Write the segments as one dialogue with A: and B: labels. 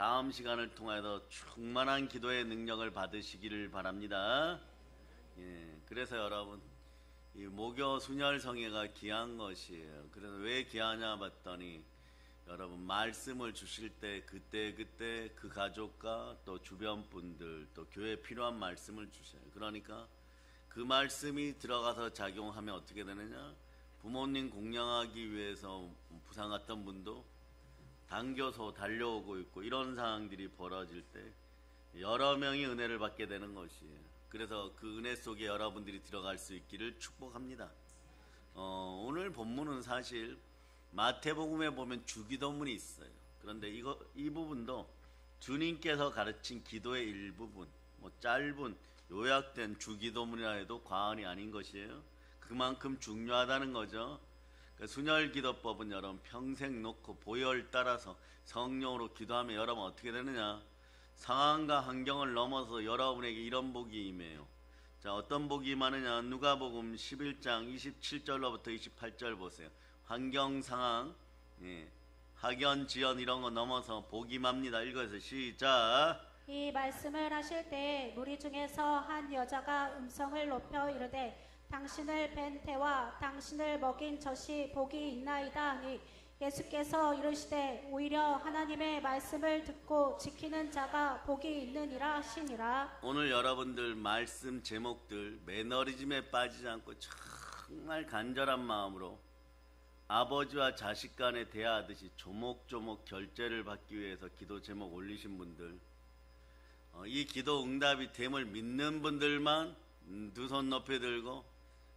A: 다음 시간을 통해서 충만한 기도의 능력을 받으시기를 바랍니다. 그래서 여러분 이 모교 순혈성회가 귀한 것이에요. 그래서 왜 귀하냐 봤더니 여러분 말씀을 주실 때 그때 그 가족과 또 주변 분들 또 교회에 필요한 말씀을 주셔요. 그러니까 그 말씀이 들어가서 작용하면 어떻게 되느냐, 부모님 공양하기 위해서 부산 갔던 분도 당겨서 달려오고 있고 이런 상황들이 벌어질 때 여러 명이 은혜를 받게 되는 것이에요. 그래서 그 은혜 속에 여러분들이 들어갈 수 있기를 축복합니다. 오늘 본문은 사실 마태복음에 보면 주기도문이 있어요. 그런데 이 부분도 주님께서 가르친 기도의 일부분, 짧은 요약된 주기도문이라 해도 과언이 아닌 것이에요. 그만큼 중요하다는 거죠. 순혈기도법은 여러분 평생 놓고 보혈 따라서 성령으로 기도하면 여러분 어떻게 되느냐, 상황과 환경을 넘어서 여러분에게 이런 복이 임해요. 자, 어떤 복이 임하느냐, 누가복음 11장 27절로부터 28절 보세요. 환경 상황, 학연 지연 이런 거 넘어서 복이 임합니다. 읽어서 시작.
B: 이 말씀을 하실 때 무리 중에서 한 여자가 음성을 높여 이르되 당신을 뵌 태와 당신을 먹인 젖이 복이 있나이다 하니 예수께서 이르시되 오히려 하나님의 말씀을 듣고 지키는 자가 복이 있느니라 하시니라.
A: 오늘 여러분들 말씀 제목들 매너리즘에 빠지지 않고 정말 간절한 마음으로 아버지와 자식 간에 대하듯이 조목조목 결제를 받기 위해서 기도 제목 올리신 분들, 이 기도 응답이 됨을 믿는 분들만 두 손 높이 들고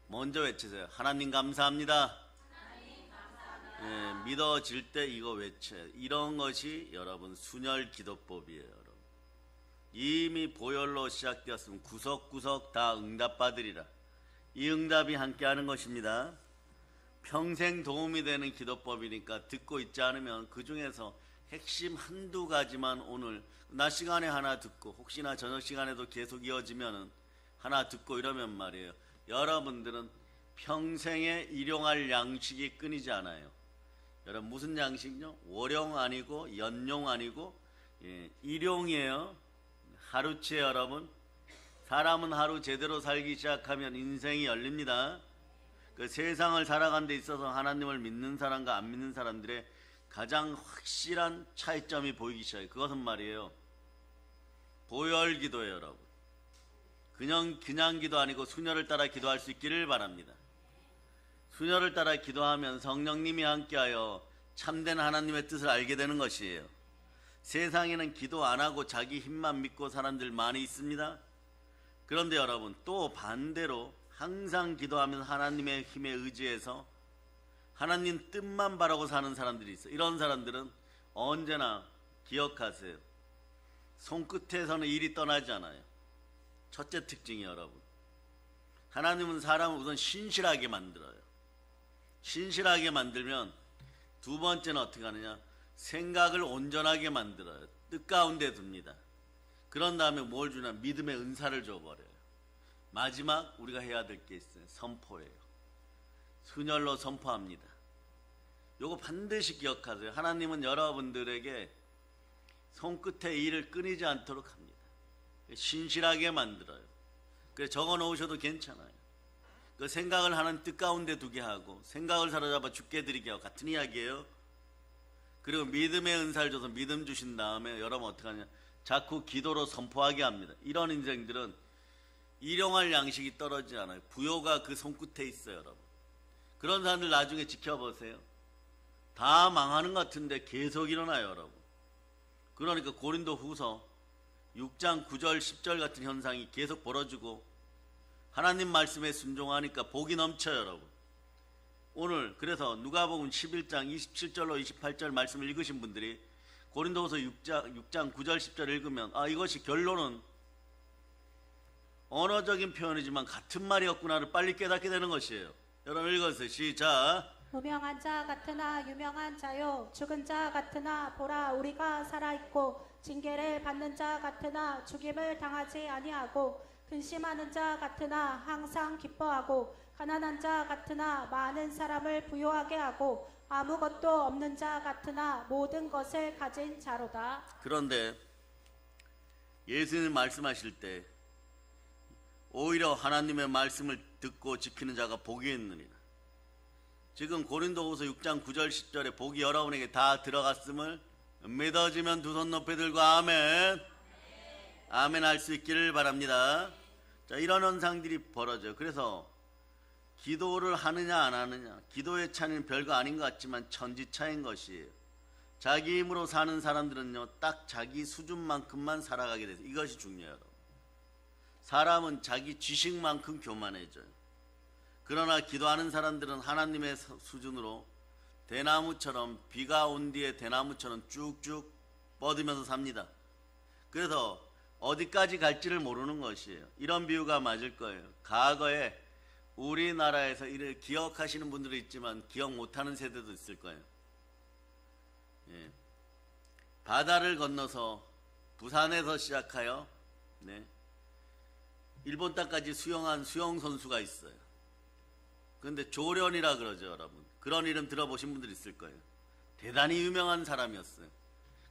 A: 먼저 외치세요. 하나님 감사합니다.
B: 하나님 감사합니다.
A: 믿어질 때 이거 외쳐요. 이런 것이 여러분 순혈 기도법이에요. 여러분 이미 보혈로 시작되었으면 구석구석 다 응답받으리라. 이 응답이 함께하는 것입니다. 평생 도움이 되는 기도법이니까 듣고 있지 않으면 그 중에서 핵심 한두 가지만 오늘 낮 시간에 하나 듣고 혹시나 저녁 시간에도 계속 이어지면 하나 듣고 이러면 말이에요, 여러분들은 평생에 일용할 양식이 끊이지 않아요. 여러분 무슨 양식요? 월용 아니고 연용 아니고 일용이에요. 하루치에 여러분 사람은 하루 제대로 살기 시작하면 인생이 열립니다. 그 세상을 살아가는 데 있어서 하나님을 믿는 사람과 안 믿는 사람들의 가장 확실한 차이점이 보이기 시작해요. 그것은 말이에요, 보혈 기도예요. 여러분 그냥 기도 아니고 순혈을 따라 기도할 수 있기를 바랍니다. 순혈을 따라 기도하면 성령님이 함께하여 참된 하나님의 뜻을 알게 되는 것이에요. 세상에는 기도 안 하고 자기 힘만 믿고 사람들 많이 있습니다. 그런데 여러분 또 반대로 항상 기도하면 하나님의 힘에 의지해서 하나님 뜻만 바라고 사는 사람들이 있어요. 이런 사람들은 언제나 기억하세요. 손끝에서는 일이 떠나지 않아요. 첫째 특징이 여러분, 하나님은 사람을 우선 신실하게 만들어요. 신실하게 만들면 두 번째는 어떻게 하느냐, 생각을 온전하게 만들어요. 뜻 가운데 둡니다. 그런 다음에 뭘 주냐, 믿음의 은사를 줘버려요. 마지막 우리가 해야 될 게 있어요. 선포예요. 순혈로 선포합니다. 요거 반드시 기억하세요. 하나님은 여러분들에게 손끝에 일을 끊이지 않도록 합니다. 신실하게 만들어요. 그래서 적어 놓으셔도 괜찮아요. 그 생각을 하는 뜻 가운데 두게 하고 생각을 사로잡아 죽게 드리게 하고 같은 이야기예요. 그리고 믿음의 은사를 줘서 믿음 주신 다음에 여러분 어떻게 하냐, 자꾸 기도로 선포하게 합니다. 이런 인생들은 일용할 양식이 떨어지지 않아요. 부요가 그 손끝에 있어요. 여러분 그런 사람들 나중에 지켜보세요. 다 망하는 것 같은데 계속 일어나요. 여러분 그러니까 고린도 후서 6장 9절 10절 같은 현상이 계속 벌어지고 하나님 말씀에 순종하니까 복이 넘쳐요. 여러분 오늘 그래서 누가복음 11장 27절로 28절 말씀을 읽으신 분들이 고린도후서 6장 9절 10절 읽으면 이것이 결론은 언어적인 표현이지만 같은 말이었구나를 빨리 깨닫게 되는 것이에요. 여러분 읽어주세요. 시작.
B: 무명한 자 같으나 유명한 자요, 죽은 자 같으나 보라 우리가 살아있고, 징계를 받는 자 같으나 죽임을 당하지 아니하고, 근심하는 자 같으나 항상 기뻐하고, 가난한 자 같으나 많은 사람을 부유하게 하고 아무것도 없는 자 같으나 모든 것을 가진 자로다.
A: 그런데 예수님 말씀하실 때 오히려 하나님의 말씀을 듣고 지키는 자가 복이 있느니라. 지금 고린도후서 6장 9절 10절에 복이 여러분에게 다 들어갔음을 믿어지면 두 손 높이 들고 아멘, 아멘 할 수 있기를 바랍니다. 자, 이런 현상들이 벌어져요. 그래서 기도를 하느냐 안 하느냐, 기도의 차이는 별거 아닌 것 같지만 천지차인 것이에요. 자기 힘으로 사는 사람들은요, 딱 자기 수준만큼만 살아가게 돼서 이것이 중요해요. 사람은 자기 지식만큼 교만해져요. 그러나 기도하는 사람들은 하나님의 수준으로 대나무처럼, 비가 온 뒤에 대나무처럼 쭉쭉 뻗으면서 삽니다. 그래서 어디까지 갈지를 모르는 것이에요. 이런 비유가 맞을 거예요. 과거에 우리나라에서 이를 기억하시는 분들도 있지만 기억 못하는 세대도 있을 거예요. 예. 바다를 건너서 부산에서 시작하여 일본 땅까지 수영한 수영 선수가 있어요. 그런데 조련이라 그러죠, 여러분. 그런 이름 들어보신 분들 있을 거예요. 대단히 유명한 사람이었어요.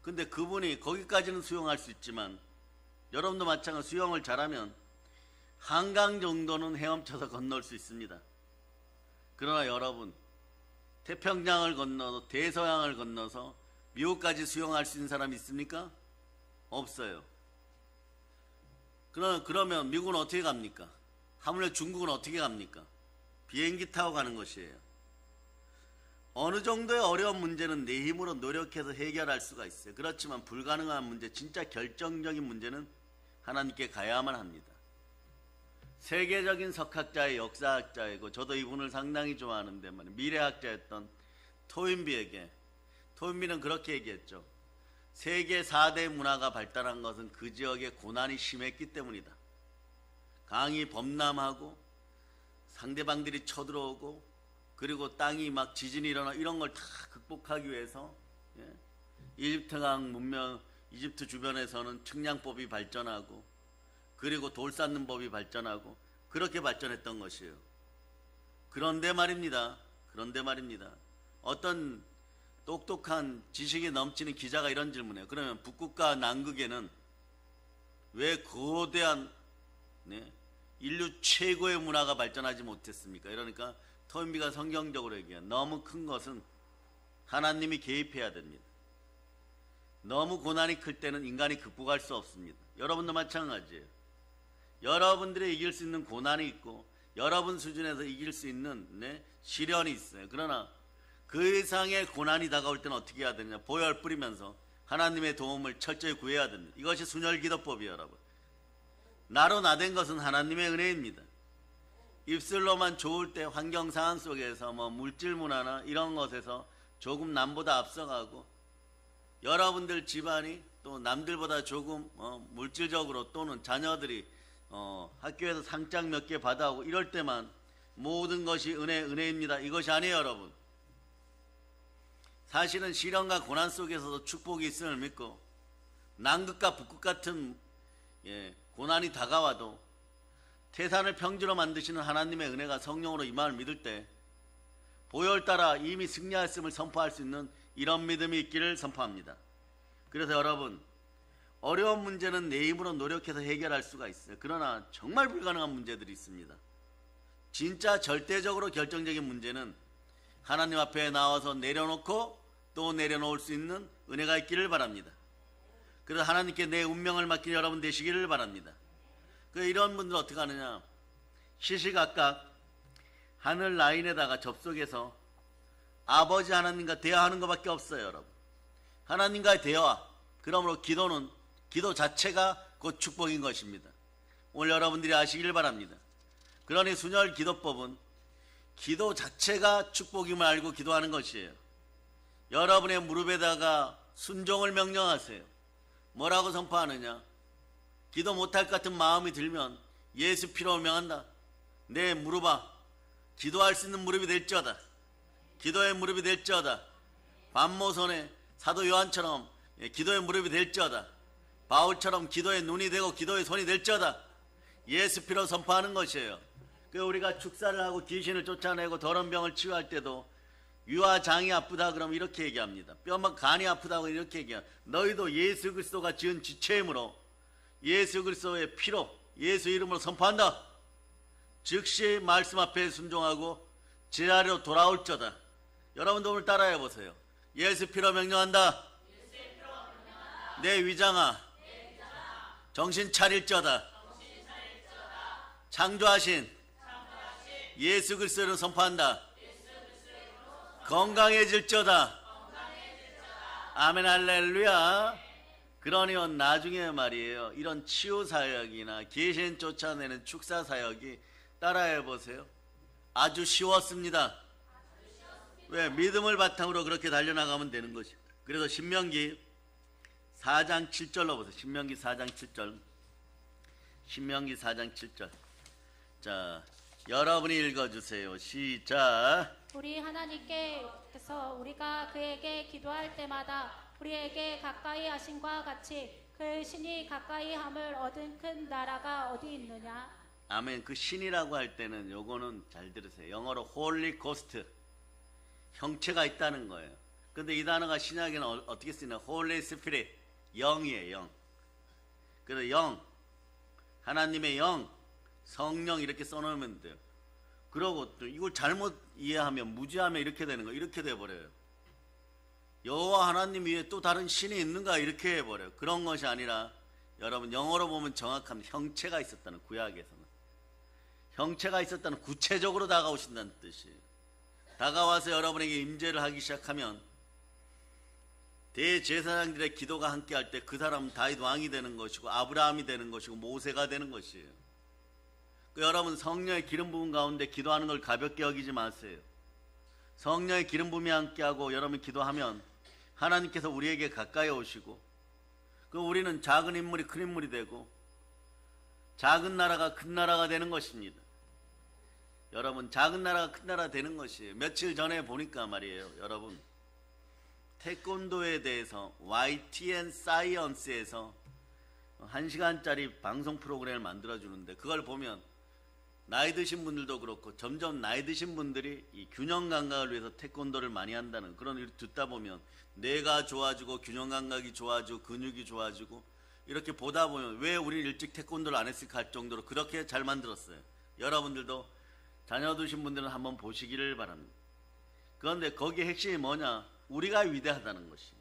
A: 근데 그분이 거기까지는 수영할 수 있지만 여러분도 마찬가지로 수영을 잘하면 한강 정도는 헤엄쳐서 건널 수 있습니다. 그러나 여러분, 태평양을 건너서 대서양을 건너서 미국까지 수영할 수 있는 사람이 있습니까? 없어요. 그러면 미국은 어떻게 갑니까? 하물며 중국은 어떻게 갑니까? 비행기 타고 가는 것이에요. 어느 정도의 어려운 문제는 내 힘으로 노력해서 해결할 수가 있어요. 그렇지만 불가능한 문제, 진짜 결정적인 문제는 하나님께 가야만 합니다. 세계적인 석학자의 역사학자이고 저도 이분을 상당히 좋아하는데 말이에요. 미래학자였던 토인비에게, 토인비는 그렇게 얘기했죠. 세계 4대 문화가 발달한 것은 그 지역에 고난이 심했기 때문이다. 강이 범람하고 상대방들이 쳐들어오고 그리고 땅이 막 지진이 일어나 이런 걸 다 극복하기 위해서 이집트강 문명, 이집트 주변에서는 측량법이 발전하고 그리고 돌 쌓는 법이 발전하고 그렇게 발전했던 것이에요. 그런데 말입니다. 어떤 똑똑한 지식이 넘치는 기자가 이런 질문해요. 그러면 북극과 남극에는 왜 거대한 인류 최고의 문화가 발전하지 못했습니까? 이러니까 토인비가 성경적으로 얘기해요. 너무 큰 것은 하나님이 개입해야 됩니다. 너무 고난이 클 때는 인간이 극복할 수 없습니다. 여러분도 마찬가지예요. 여러분들이 이길 수 있는 고난이 있고 여러분 수준에서 이길 수 있는 시련이 있어요. 그러나 그 이상의 고난이 다가올 때는 어떻게 해야 되느냐? 보혈 뿌리면서 하나님의 도움을 철저히 구해야 됩니다. 이것이 순혈기도법이에요, 여러분. 나로 나된 것은 하나님의 은혜입니다. 입술로만 좋을 때 환경 상황 속에서 물질 문화나 이런 것에서 조금 남보다 앞서가고 여러분들 집안이 또 남들보다 조금 물질적으로 또는 자녀들이 학교에서 상장 몇 개 받아오고 이럴 때만 모든 것이 은혜입니다. 이것이 아니에요, 여러분. 사실은 시련과 고난 속에서도 축복이 있음을 믿고 남극과 북극 같은 고난이 다가와도 태산을 평지로 만드시는 하나님의 은혜가 성령으로 임함을 믿을 때 보혈 따라 이미 승리하였음을 선포할 수 있는 이런 믿음이 있기를 선포합니다. 그래서 여러분, 어려운 문제는 내 힘으로 노력해서 해결할 수가 있어요. 그러나 정말 불가능한 문제들이 있습니다. 진짜 절대적으로 결정적인 문제는 하나님 앞에 나와서 내려놓고 또 내려놓을 수 있는 은혜가 있기를 바랍니다. 그래서 하나님께 내 운명을 맡긴 여러분 되시기를 바랍니다. 이런 분들은 어떻게 하느냐? 시시각각 하늘 라인에다가 접속해서 아버지 하나님과 대화하는 것밖에 없어요, 여러분. 하나님과의 대화. 그러므로 기도 자체가 곧 축복인 것입니다. 오늘 여러분들이 아시기를 바랍니다. 그러니 순혈 기도법은 기도 자체가 축복임을 알고 기도하는 것이에요. 여러분의 무릎에다가 순종을 명령하세요. 뭐라고 선포하느냐? 기도 못할 것 같은 마음이 들면 예수 피로 명한다. 내 무릎아, 기도할 수 있는 무릎이 될지어다. 기도의 무릎이 될지어다. 반모선의 사도 요한처럼 기도의 무릎이 될지어다. 바울처럼 기도의 눈이 되고 기도의 손이 될지어다. 예수 피로 선포하는 것이에요. 그 우리가 축사를 하고 귀신을 쫓아내고 더러운 병을 치유할 때도 유아 장이 아프다 그러면 이렇게 얘기합니다. 뼈막 간이 아프다고 이렇게 얘기합니다. 너희도 예수 그리스도가 지은 지체이므로 예수 그리스도의 피로 예수 이름으로 선포한다. 즉시 말씀 앞에 순종하고 제자리로 돌아올저다. 여러분도 오늘 따라해 보세요. 예수 피로 명령한다. 내 위장아 정신 차릴저다. 창조하신 예수 그리스도를 선포한다. 건강해질저다. 아멘 할렐루야. 그러니 나중에 말이에요. 이런 치유 사역이나 귀신 쫓아내는 축사 사역이 따라해 보세요. 아주 쉬웠습니다. 왜? 믿음을 바탕으로 그렇게 달려나가면 되는 것이. 그래서 신명기 4장 7절로 보세요. 신명기 4장 7절. 신명기 4장 7절. 자, 여러분이 읽어주세요. 시작.
B: 우리 하나님께서 우리가 그에게 기도할 때마다 우리에게 가까이 하심과 같이 그 신이 가까이 함을 얻은 큰 나라가 어디 있느냐.
A: 아멘. 그 신이라고 할 때는 요거는 잘 들으세요. 영어로 홀리 고스트, 형체가 있다는 거예요. 근데 이 단어가 신약에는 어떻게 쓰냐? 홀리 스피릿, 영이에요. 영. 그래서 영, 하나님의 영, 성령 이렇게 써놓으면 돼요. 그러고 또 이걸 잘못 이해하면 무지하면 이렇게 되는 거예요. 이렇게 돼버려요. 여호와 하나님 위에 또 다른 신이 있는가 이렇게 해버려요. 그런 것이 아니라 여러분 영어로 보면 정확한 형체가 있었다는, 구약에서는 형체가 있었다는, 구체적으로 다가오신다는 뜻이에요. 다가와서 여러분에게 임재를 하기 시작하면 대제사장들의 기도가 함께할 때 그 사람은 다윗 왕이 되는 것이고 아브라함이 되는 것이고 모세가 되는 것이에요. 여러분 성령의 기름 부음 가운데 기도하는 걸 가볍게 여기지 마세요. 성령의 기름 부음이 함께하고 여러분 기도하면 하나님께서 우리에게 가까이 오시고 우리는 작은 인물이 큰 인물이 되고 작은 나라가 큰 나라가 되는 것입니다. 여러분 작은 나라가 큰 나라 되는 것이에요. 며칠 전에 보니까 말이에요. 여러분 태권도에 대해서 YTN 사이언스에서 1시간짜리 방송 프로그램을 만들어주는데 그걸 보면 나이 드신 분들도 그렇고 점점 나이 드신 분들이 이 균형 감각을 위해서 태권도를 많이 한다는 그런 일 듣다 보면 뇌가 좋아지고 균형 감각이 좋아지고 근육이 좋아지고 이렇게 보다 보면 왜 우리는 일찍 태권도를 안 했을까 할 정도로 그렇게 잘 만들었어요. 여러분들도 자녀 두신 분들은 한번 보시기를 바랍니다. 그런데 거기에 핵심이 뭐냐? 우리가 위대하다는 것이에요.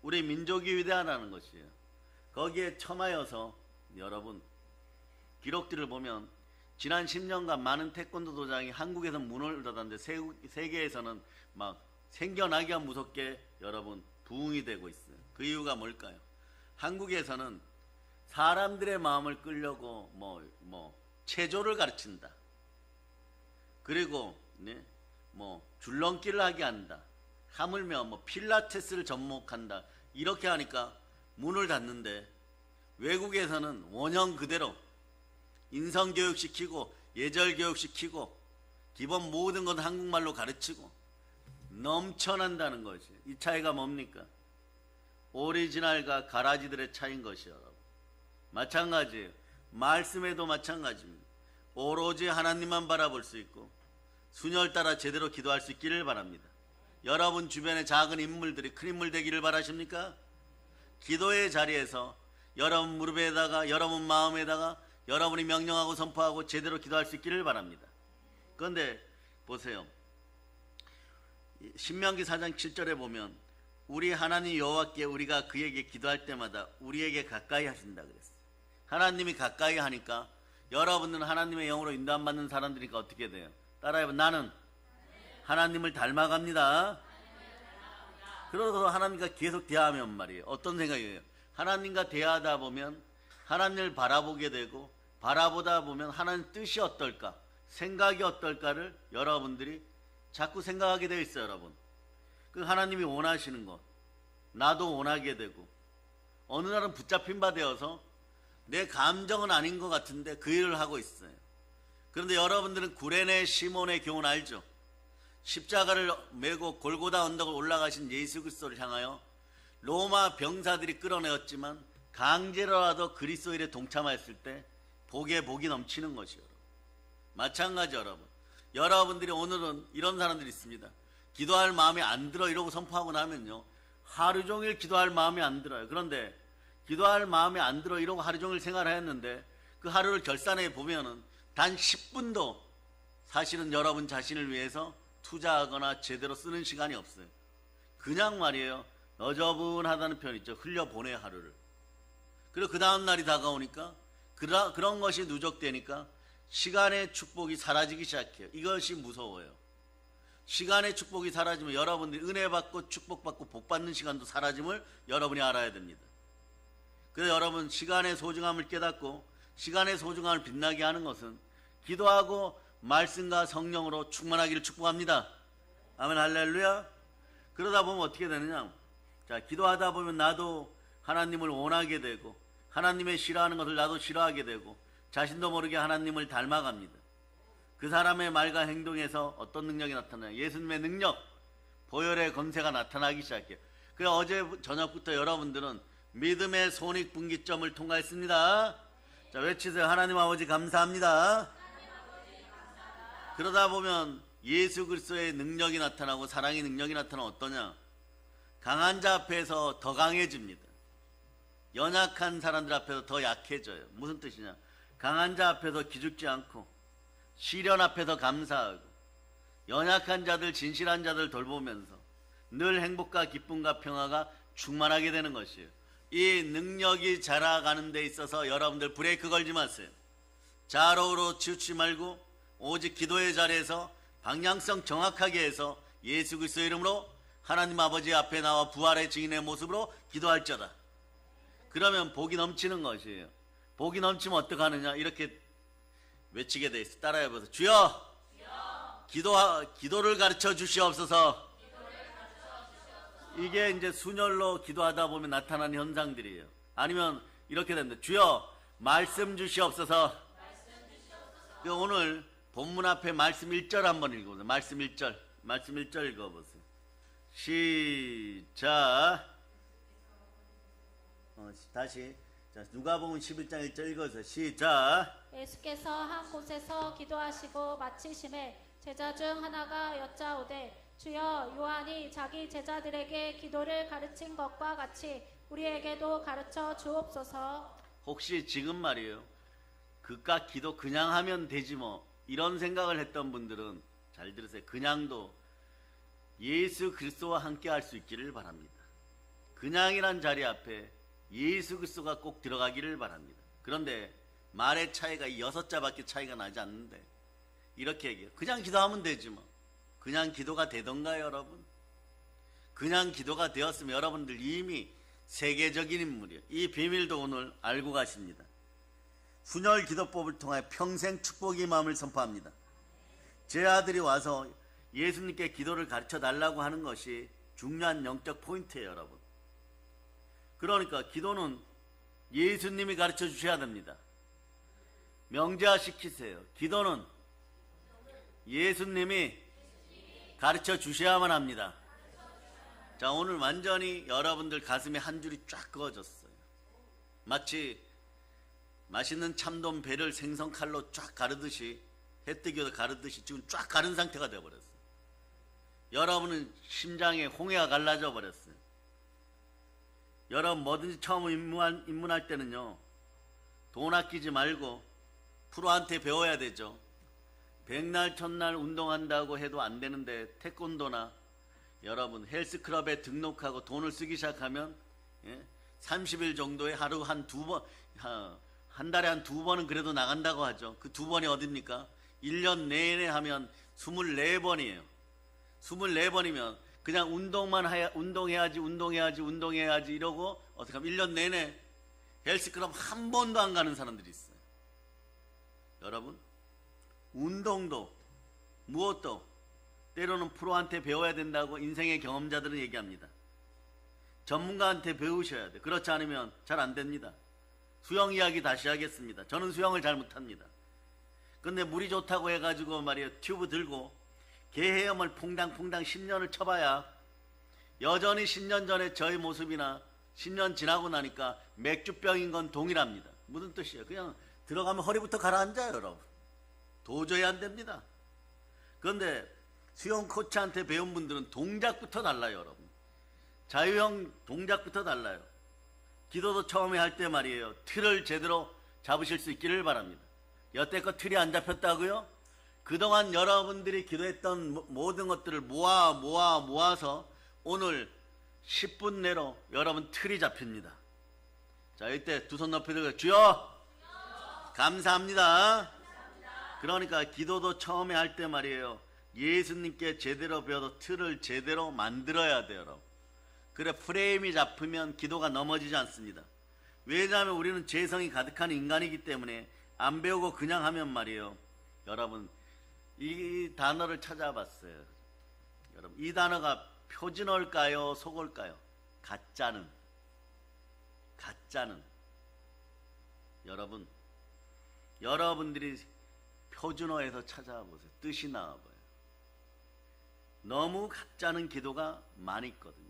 A: 우리 민족이 위대하다는 것이에요. 거기에 첨하여서 여러분 기록들을 보면 지난 10년간 많은 태권도 도장이 한국에서 문을 닫았는데 세계에서는 막 생겨나기가 무섭게 여러분 부흥이 되고 있어요. 그 이유가 뭘까요? 한국에서는 사람들의 마음을 끌려고 체조를 가르친다. 그리고 줄넘기를 하게 한다. 하물며 필라테스를 접목한다. 이렇게 하니까 문을 닫는데 외국에서는 원형 그대로 인성교육시키고 예절교육시키고 기본 모든 건 한국말로 가르치고 넘쳐난다는 것이. 이 차이가 뭡니까? 오리지널과 가라지들의 차이인 것이요. 마찬가지예요. 말씀에도 마찬가지입니다. 오로지 하나님만 바라볼 수 있고 순혈 따라 제대로 기도할 수 있기를 바랍니다. 여러분 주변에 작은 인물들이 큰 인물 되기를 바라십니까? 기도의 자리에서 여러분 무릎에다가 여러분 마음에다가 여러분이 명령하고 선포하고 제대로 기도할 수 있기를 바랍니다. 그런데 보세요. 신명기 4장 7절에 보면 우리 하나님 여호와께 우리가 그에게 기도할 때마다 우리에게 가까이 하신다 그랬어요. 하나님이 가까이 하니까 여러분들은 하나님의 영으로 인도받는 사람들이니까 어떻게 돼요? 따라해봐. 나는 하나님을 닮아갑니다. 그러고서 하나님과 계속 대화하면 말이에요. 어떤 생각이에요? 하나님과 대화하다 보면 하나님을 바라보게 되고 바라보다 보면 하나님 뜻이 어떨까? 생각이 어떨까를 여러분들이 자꾸 생각하게 되어 있어요. 여러분 그 하나님이 원하시는 것 나도 원하게 되고 어느 날은 붙잡힌 바 되어서 내 감정은 아닌 것 같은데 그 일을 하고 있어요. 그런데 여러분들은 구레네 시몬의 교훈 알죠? 십자가를 메고 골고다 언덕을 올라가신 예수 그리스도를 향하여 로마 병사들이 끌어내었지만 강제로라도 그리스도 일에 동참하였을 때 복에 복이 넘치는 것이요. 마찬가지 여러분. 여러분들이 오늘은 이런 사람들이 있습니다. 기도할 마음이 안 들어 이러고 선포하고 나면요. 하루 종일 기도할 마음이 안 들어요. 그런데 기도할 마음이 안 들어 이러고 하루 종일 생활을 했는데 그 하루를 결산해 보면은 단 10분도 사실은 여러분 자신을 위해서 투자하거나 제대로 쓰는 시간이 없어요. 그냥 말이에요. 너저분하다는 표현 있죠. 흘려보내 하루를. 그리고 그 다음 날이 다가오니까 그런 것이 누적되니까 시간의 축복이 사라지기 시작해요. 이것이 무서워요. 시간의 축복이 사라지면 여러분들이 은혜 받고 축복받고 복 받는 시간도 사라짐을 여러분이 알아야 됩니다. 그래서 여러분 시간의 소중함을 깨닫고 시간의 소중함을 빛나게 하는 것은 기도하고 말씀과 성령으로 충만하기를 축복합니다. 아멘 할렐루야. 그러다 보면 어떻게 되느냐. 자, 기도하다 보면 나도 하나님을 원하게 되고 하나님의 싫어하는 것을 나도 싫어하게 되고 자신도 모르게 하나님을 닮아갑니다. 그 사람의 말과 행동에서 어떤 능력이 나타나요? 예수님의 능력, 보혈의 권세가 나타나기 시작해요. 그래서 어제 저녁부터 여러분들은 믿음의 손익분기점을 통과했습니다. 자, 외치세요. 하나님 아버지 감사합니다. 그러다 보면 예수 그리스도의 능력이 나타나고 사랑의 능력이 나타나면 어떠냐? 강한 자 앞에서 더 강해집니다. 연약한 사람들 앞에서 더 약해져요. 무슨 뜻이냐? 강한 자 앞에서 기죽지 않고 시련 앞에서 감사하고 연약한 자들, 진실한 자들 돌보면서 늘 행복과 기쁨과 평화가 충만하게 되는 것이에요. 이 능력이 자라가는 데 있어서 여러분들 브레이크 걸지 마세요. 좌로우로 치우치지 말고 오직 기도의 자리에서 방향성 정확하게 해서 예수 그리스도 이름으로 하나님 아버지 앞에 나와 부활의 증인의 모습으로 기도할지어다. 그러면 복이 넘치는 것이에요. 복이 넘치면 어떻게 하느냐? 이렇게 외치게 돼 있어. 따라해보세요. 주여, 기도를 가르쳐 주시옵소서. 이게 이제 순혈로 기도하다 보면 나타나는 현상들이에요. 아니면 이렇게 됩니다. 주여, 말씀 주시옵소서. 오늘 본문 앞에 말씀 1절 한번 읽어보세요. 말씀 1절 읽어보세요. 시작. 다시. 자, 누가복음 11장 1절 읽어주세요. 시작.
B: 예수께서 한 곳에서 기도하시고 마치심에 제자 중 하나가 여짜오되 주여, 요한이 자기 제자들에게 기도를 가르친 것과 같이 우리에게도 가르쳐 주옵소서. 혹시 지금 말이에요. 그깟 기도 그냥 하면 되지 뭐 이런 생각을 했던 분들은 잘 들으세요. 그냥도 예수 그리스도와 함께 할 수 있기를 바랍니다. 그냥이란 자리 앞에 예수 그리스도가 꼭 들어가기를 바랍니다. 그런데 말의 차이가 6자밖에 차이가 나지 않는데 이렇게 얘기해요. 그냥 기도하면 되지 뭐. 그냥 기도가 되던가요 여러분? 그냥 기도가 되었으면 여러분들 이미 세계적인 인물이에요. 이 비밀도 오늘 알고 가십니다. 순혈 기도법을 통해 평생 축복의 마음을 선포합니다. 제 아들이 와서 예수님께 기도를 가르쳐 달라고 하는 것이 중요한 영적 포인트예요 여러분. 그러니까 기도는 예수님이 가르쳐 주셔야 됩니다. 명제화 시키세요. 기도는 예수님이 가르쳐 주셔야만 합니다. 자, 오늘 완전히 여러분들 가슴에 한 줄이 쫙 그어졌어요. 마치 맛있는 참돔 배를 생선 칼로 쫙 가르듯이, 해뜨기로 가르듯이 지금 쫙 가른 상태가 되어버렸어요. 여러분은 심장에 홍해가 갈라져 버렸어요. 여러분 뭐든지 처음 입문할 때는요, 돈 아끼지 말고 프로한테 배워야 되죠. 백날 첫날 운동한다고 해도 안 되는데 태권도나 여러분 헬스클럽에 등록하고 돈을 쓰기 시작하면 30일 정도에 하루 한 달에 한 2번은 그래도 나간다고 하죠. 그 2번이 어딥니까? 1년 내내 하면 24번이에요. 24번이면 그냥 운동해야지 이러고 어떻게 하면 1년 내내 헬스클럽 한 번도 안 가는 사람들이 있어요. 여러분, 운동도 무엇도 때로는 프로한테 배워야 된다고 인생의 경험자들은 얘기합니다. 전문가한테 배우셔야 돼. 그렇지 않으면 잘 안 됩니다. 수영 이야기 다시 하겠습니다. 저는 수영을 잘 못합니다. 근데 물이 좋다고 해가지고 말이에요, 튜브 들고 개 헤엄을 퐁당퐁당 10년을 쳐봐야 여전히 10년 전에 저의 모습이나 10년 지나고 나니까 맥주병인 건 동일합니다. 무슨 뜻이에요? 그냥 들어가면 허리부터 가라앉아요 여러분.
A: 도저히 안 됩니다. 그런데 수영 코치한테 배운 분들은 동작부터 달라요, 여러분. 자유형 동작부터 달라요. 기도도 처음에 할 때 말이에요. 틀을 제대로 잡으실 수 있기를 바랍니다. 여태껏 틀이 안 잡혔다고요? 그동안 여러분들이 기도했던 모든 것들을 모아서 오늘 10분 내로 여러분 틀이 잡힙니다. 자, 이때 두 손 높이 들고 주여 감사합니다. 그러니까 기도도 처음에 할 때 말이에요. 예수님께 제대로 배워서 틀을 제대로 만들어야 돼요, 여러분. 그래 프레임이 잡히면 기도가 넘어지지 않습니다. 왜냐하면 우리는 죄성이 가득한 인간이기 때문에 안 배우고 그냥 하면 말이에요. 여러분 이 단어를 찾아봤어요. 여러분 이 단어가 표준어일까요? 속어일까요? 가짜는 여러분들이 표준어에서 찾아보세요. 뜻이 나와봐요. 너무 가짜는 기도가 많이 있거든요.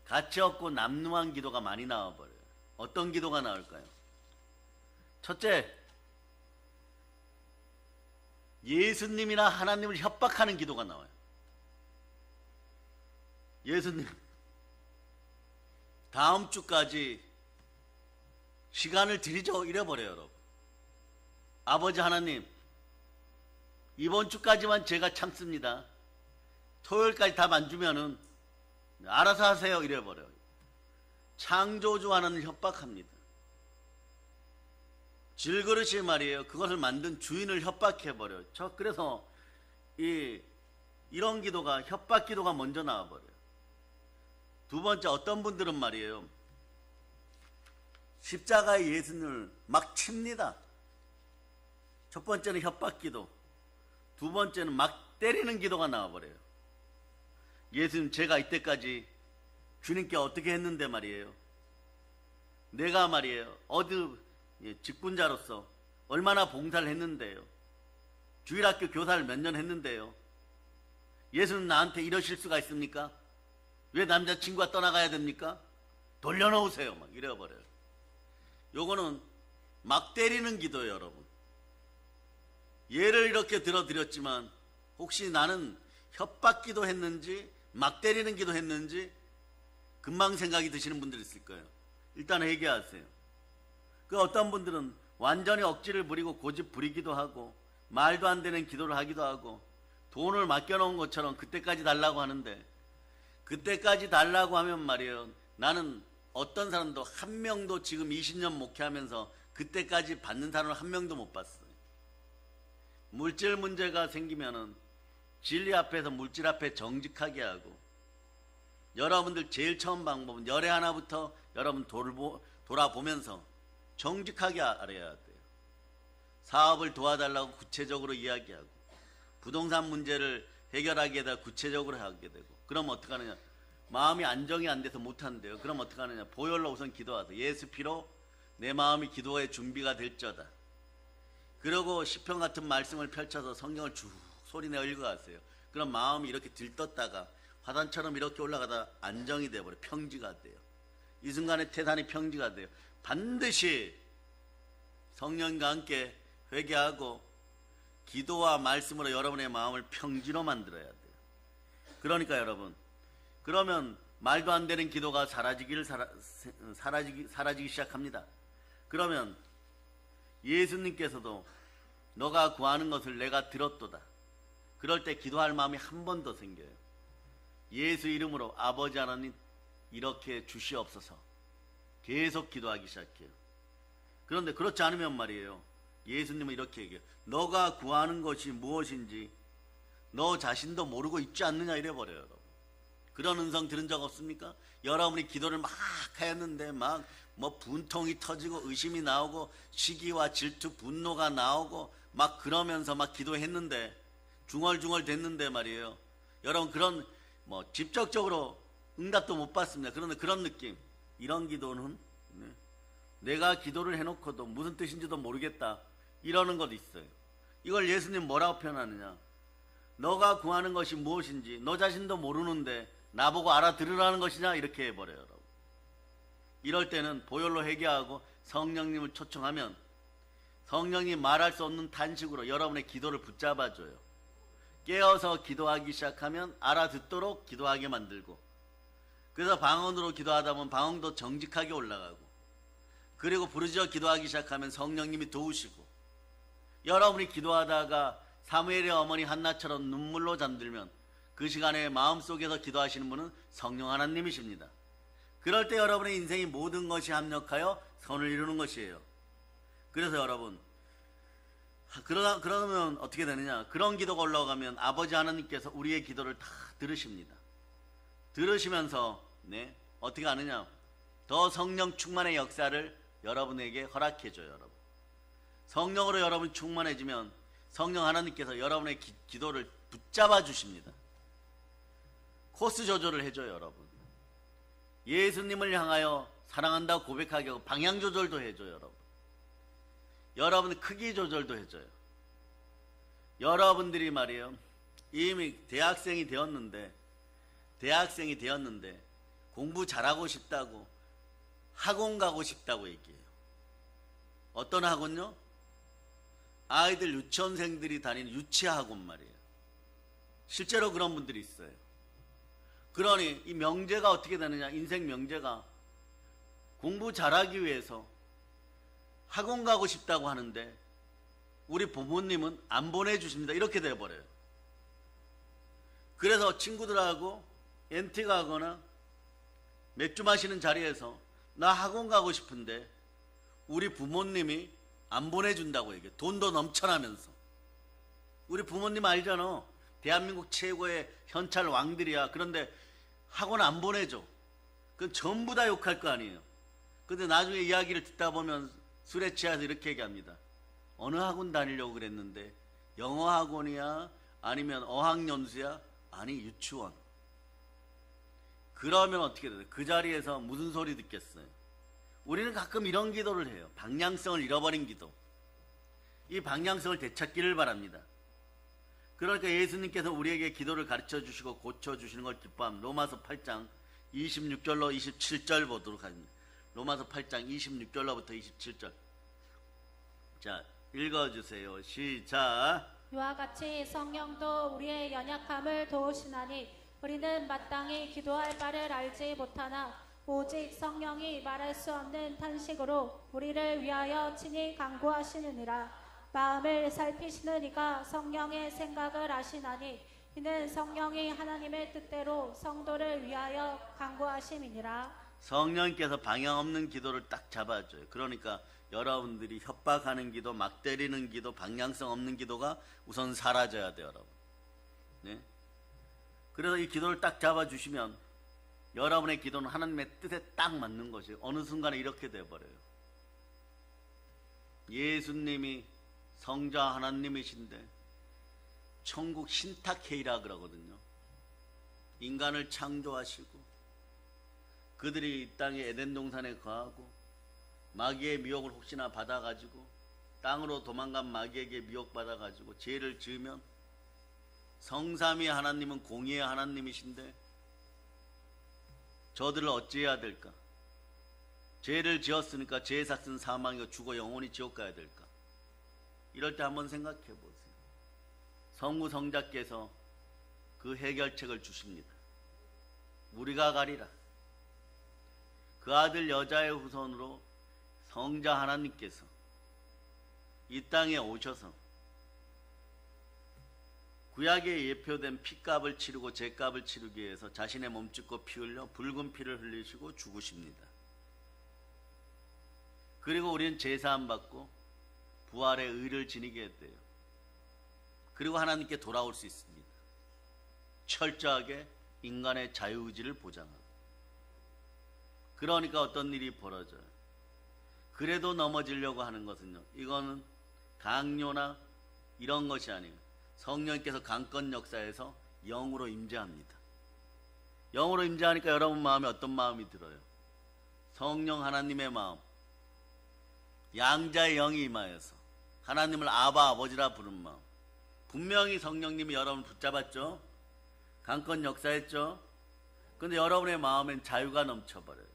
A: 가치 없고 남루한 기도가 많이 나와버려요. 어떤 기도가 나올까요? 첫째, 예수님이나 하나님을 협박하는 기도가 나와요. 예수님, 다음 주까지 시간을 드리죠. 이래버려요, 여러분. 아버지 하나님, 이번 주까지만 제가 참습니다. 토요일까지 답 안 주면은 알아서 하세요. 이래버려요. 창조주 하나님을 협박합니다. 질그릇이 말이에요. 그것을 만든 주인을 협박해버려요. 그래서 이런 기도가 협박 기도가 먼저 나와버려요. 두 번째, 어떤 분들은 말이에요. 십자가의 예수님을 막 칩니다. 첫 번째는 협박 기도, 두 번째는 막 때리는 기도가 나와버려요. 예수님, 제가 이때까지 주님께 어떻게 했는데 말이에요. 내가 말이에요. 직분자로서 얼마나 봉사를 했는데요. 주일학교 교사를 몇 년 했는데요. 예수님 나한테 이러실 수가 있습니까? 왜 남자친구가 떠나가야 됩니까? 돌려놓으세요. 막 이래버려요. 요거는 막 때리는 기도예요, 여러분. 예를 이렇게 들어드렸지만 혹시 나는 협박 기도 했는지 막 때리는 기도 했는지 금방 생각이 드시는 분들 있을 거예요. 일단 회개하세요. 그 어떤 분들은 완전히 억지를 부리고 고집 부리기도 하고 말도 안 되는 기도를 하기도 하고 돈을 맡겨놓은 것처럼 그때까지 달라고 하는데, 그때까지 달라고 하면 말이에요. 나는 어떤 사람도 한 명도 지금 20년 목회하면서 그때까지 받는 사람을 한 명도 못 봤어요. 물질 문제가 생기면은 진리 앞에서 물질 앞에 정직하게 하고, 여러분들 제일 처음 방법은 열애 하나부터 여러분 돌아보면서 정직하게 알아야 돼요. 사업을 도와달라고 구체적으로 이야기하고, 부동산 문제를 해결하기에다 구체적으로 하게 되고, 그럼 어떡하느냐? 마음이 안정이 안 돼서 못한대요. 그럼 어떡하느냐? 보혈로 우선 기도하세요. 예수 피로 내 마음이 기도의 준비가 될저다. 그러고 시편 같은 말씀을 펼쳐서 성경을 쭉 소리내 읽어가세요. 그럼 마음이 이렇게 들떴다가 화단처럼 이렇게 올라가다 안정이 돼버려. 평지가 돼요. 이 순간에 태산이 평지가 돼요. 반드시 성령과 함께 회개하고 기도와 말씀으로 여러분의 마음을 평지로 만들어야 돼요. 그러니까 여러분, 그러면 말도 안 되는 기도가 사라지기 시작합니다. 그러면 예수님께서도 너가 구하는 것을 내가 들었도다. 그럴 때 기도할 마음이 한 번 더 생겨요. 예수 이름으로 아버지 하나님 이렇게 주시옵소서. 계속 기도하기 시작해요. 그런데 그렇지 않으면 말이에요. 예수님은 이렇게 얘기해요. 너가 구하는 것이 무엇인지 너 자신도 모르고 있지 않느냐 이래버려요. 여러분. 그런 음성 들은 적 없습니까? 여러분이 기도를 막 하였는데 막 분통이 터지고 의심이 나오고 시기와 질투 분노가 나오고 막 그러면서 막 기도했는데 중얼중얼 됐는데 말이에요. 여러분 그런 직접적으로 응답도 못 받습니다. 그런데 그런 느낌, 이런 기도는 내가 기도를 해놓고도 무슨 뜻인지도 모르겠다 이러는 것도 있어요. 이걸 예수님 뭐라고 표현하느냐? 너가 구하는 것이 무엇인지 너 자신도 모르는데 나보고 알아들으라는 것이냐 이렇게 해버려요. 여러분. 이럴 때는 보혈로 회개하고 성령님을 초청하면 성령이 말할 수 없는 탄식으로 여러분의 기도를 붙잡아줘요. 깨어서 기도하기 시작하면 알아듣도록 기도하게 만들고, 그래서 방언으로 기도하다 보면 방언도 정직하게 올라가고, 그리고 부르짖어 기도하기 시작하면 성령님이 도우시고, 여러분이 기도하다가 사무엘의 어머니 한나처럼 눈물로 잠들면 그 시간에 마음속에서 기도하시는 분은 성령 하나님이십니다. 그럴 때 여러분의 인생이 모든 것이 합력하여 선을 이루는 것이에요. 그래서 여러분, 그러면 어떻게 되느냐? 그런 기도가 올라가면 아버지 하나님께서 우리의 기도를 다 들으십니다. 들으시면서 어떻게 하느냐? 더 성령 충만의 역사를 여러분에게 허락해줘요. 여러분, 성령으로 여러분 충만해지면 성령 하나님께서 여러분의 기도를 붙잡아 주십니다. 코스 조절을 해줘요. 여러분, 예수님을 향하여 사랑한다고 고백하게 하고 방향 조절도 해줘요. 여러분, 여러분 크기 조절도 해줘요. 여러분들이 말이에요, 이미 대학생이 되었는데 공부 잘하고 싶다고 학원 가고 싶다고 얘기해요. 어떤 학원요? 아이들 유치원생들이 다니는 유치학원 말이에요. 실제로 그런 분들이 있어요. 그러니 이 명제가 어떻게 되느냐? 인생 명제가 공부 잘하기 위해서 학원 가고 싶다고 하는데 우리 부모님은 안 보내주십니다. 이렇게 돼버려요. 그래서 친구들하고 MT 가거나 맥주 마시는 자리에서 나 학원 가고 싶은데 우리 부모님이 안 보내준다고 얘기해. 돈도 넘쳐나면서. 우리 부모님 알잖아. 대한민국 최고의 현찰 왕들이야. 그런데 학원 안 보내줘. 그건 전부 다 욕할 거 아니에요. 근데 나중에 이야기를 듣다 보면 술에 취해서 이렇게 얘기합니다. 어느 학원 다니려고 그랬는데 영어 학원이야? 아니면 어학연수야? 아니 유치원. 그러면 어떻게 돼요? 그 자리에서 무슨 소리 듣겠어요? 우리는 가끔 이런 기도를 해요. 방향성을 잃어버린 기도. 이 방향성을 되찾기를 바랍니다. 그러니까 예수님께서 우리에게 기도를 가르쳐 주시고 고쳐 주시는 걸 기뻐함. 로마서 8장 26절로 27절 보도록 하겠습니다. 로마서 8장 26절로부터 27절. 자, 읽어주세요. 시작.
B: 이와 같이 성령도 우리의 연약함을 도우시나니 우리는 마땅히 기도할 바를 알지 못하나 오직 성령이 말할 수 없는 탄식으로 우리를 위하여 친히 간구하시느니라. 마음을 살피시는 이가 성령의 생각을 아시나니 이는 성령이 하나님의 뜻대로 성도를 위하여 간구하심이니라.
A: 성령께서 방향 없는 기도를 딱 잡아줘요. 그러니까 여러분들이 협박하는 기도, 막 때리는 기도, 방향성 없는 기도가 우선 사라져야 돼요. 여러분. 네? 그래서 이 기도를 딱 잡아주시면 여러분의 기도는 하나님의 뜻에 딱 맞는 것이에요. 어느 순간에 이렇게 돼버려요. 예수님이 성자 하나님이신데 천국 신탁회의라 그러거든요. 인간을 창조하시고 그들이 이 땅에 에덴 동산에 거하고 마귀의 미혹을 혹시나 받아가지고 땅으로 도망간 마귀에게 미혹받아가지고 죄를 지으면 성삼위 하나님은 공의의 하나님이신데 저들을 어찌해야 될까? 죄를 지었으니까 죄의 삭은 사망이고 죽어 영원히 지옥 가야 될까? 이럴 때 한번 생각해 보세요. 성부 성자께서 그 해결책을 주십니다. 우리가 가리라. 그 아들 여자의 후손으로 성자 하나님께서 이 땅에 오셔서 구약에 예표된 피값을 치르고 죄값을 치르기 위해서 자신의 몸 찢고 피 흘려 붉은 피를 흘리시고 죽으십니다. 그리고 우리는 제사함 받고 부활의 의를 지니게 돼요. 그리고 하나님께 돌아올 수 있습니다. 철저하게 인간의 자유의지를 보장하고. 그러니까 어떤 일이 벌어져요. 그래도 넘어지려고 하는 것은요, 이거는 강요나 이런 것이 아니에요. 성령께서 강권 역사에서 영으로 임재합니다. 영으로 임재하니까 여러분 마음에 어떤 마음이 들어요? 성령 하나님의 마음, 양자의 영이 임하여서 하나님을 아바 아버지라 부른 마음. 분명히 성령님이 여러분을 붙잡았죠. 강권 역사했죠. 그런데 여러분의 마음엔 자유가 넘쳐버려요.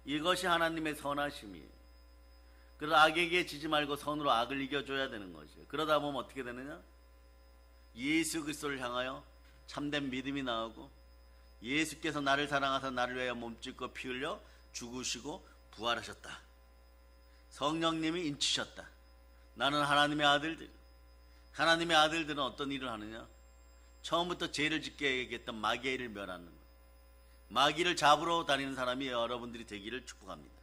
A: 이것이 하나님의 선하심이에요. 그래서 악에게 지지 말고 선으로 악을 이겨줘야 되는 것이에요. 그러다 보면 어떻게 되느냐? 예수 그리스도를 향하여 참된 믿음이 나오고, 예수께서 나를 사랑하사 나를 위하여 몸짓고 피 흘려 죽으시고 부활하셨다. 성령님이 인치셨다. 나는 하나님의 아들들. 하나님의 아들들은 어떤 일을 하느냐? 처음부터 죄를 짓게 얘기했던 마귀의 일을 멸하는 것. 마귀를 잡으러 다니는 사람이 여러분들이 되기를 축복합니다.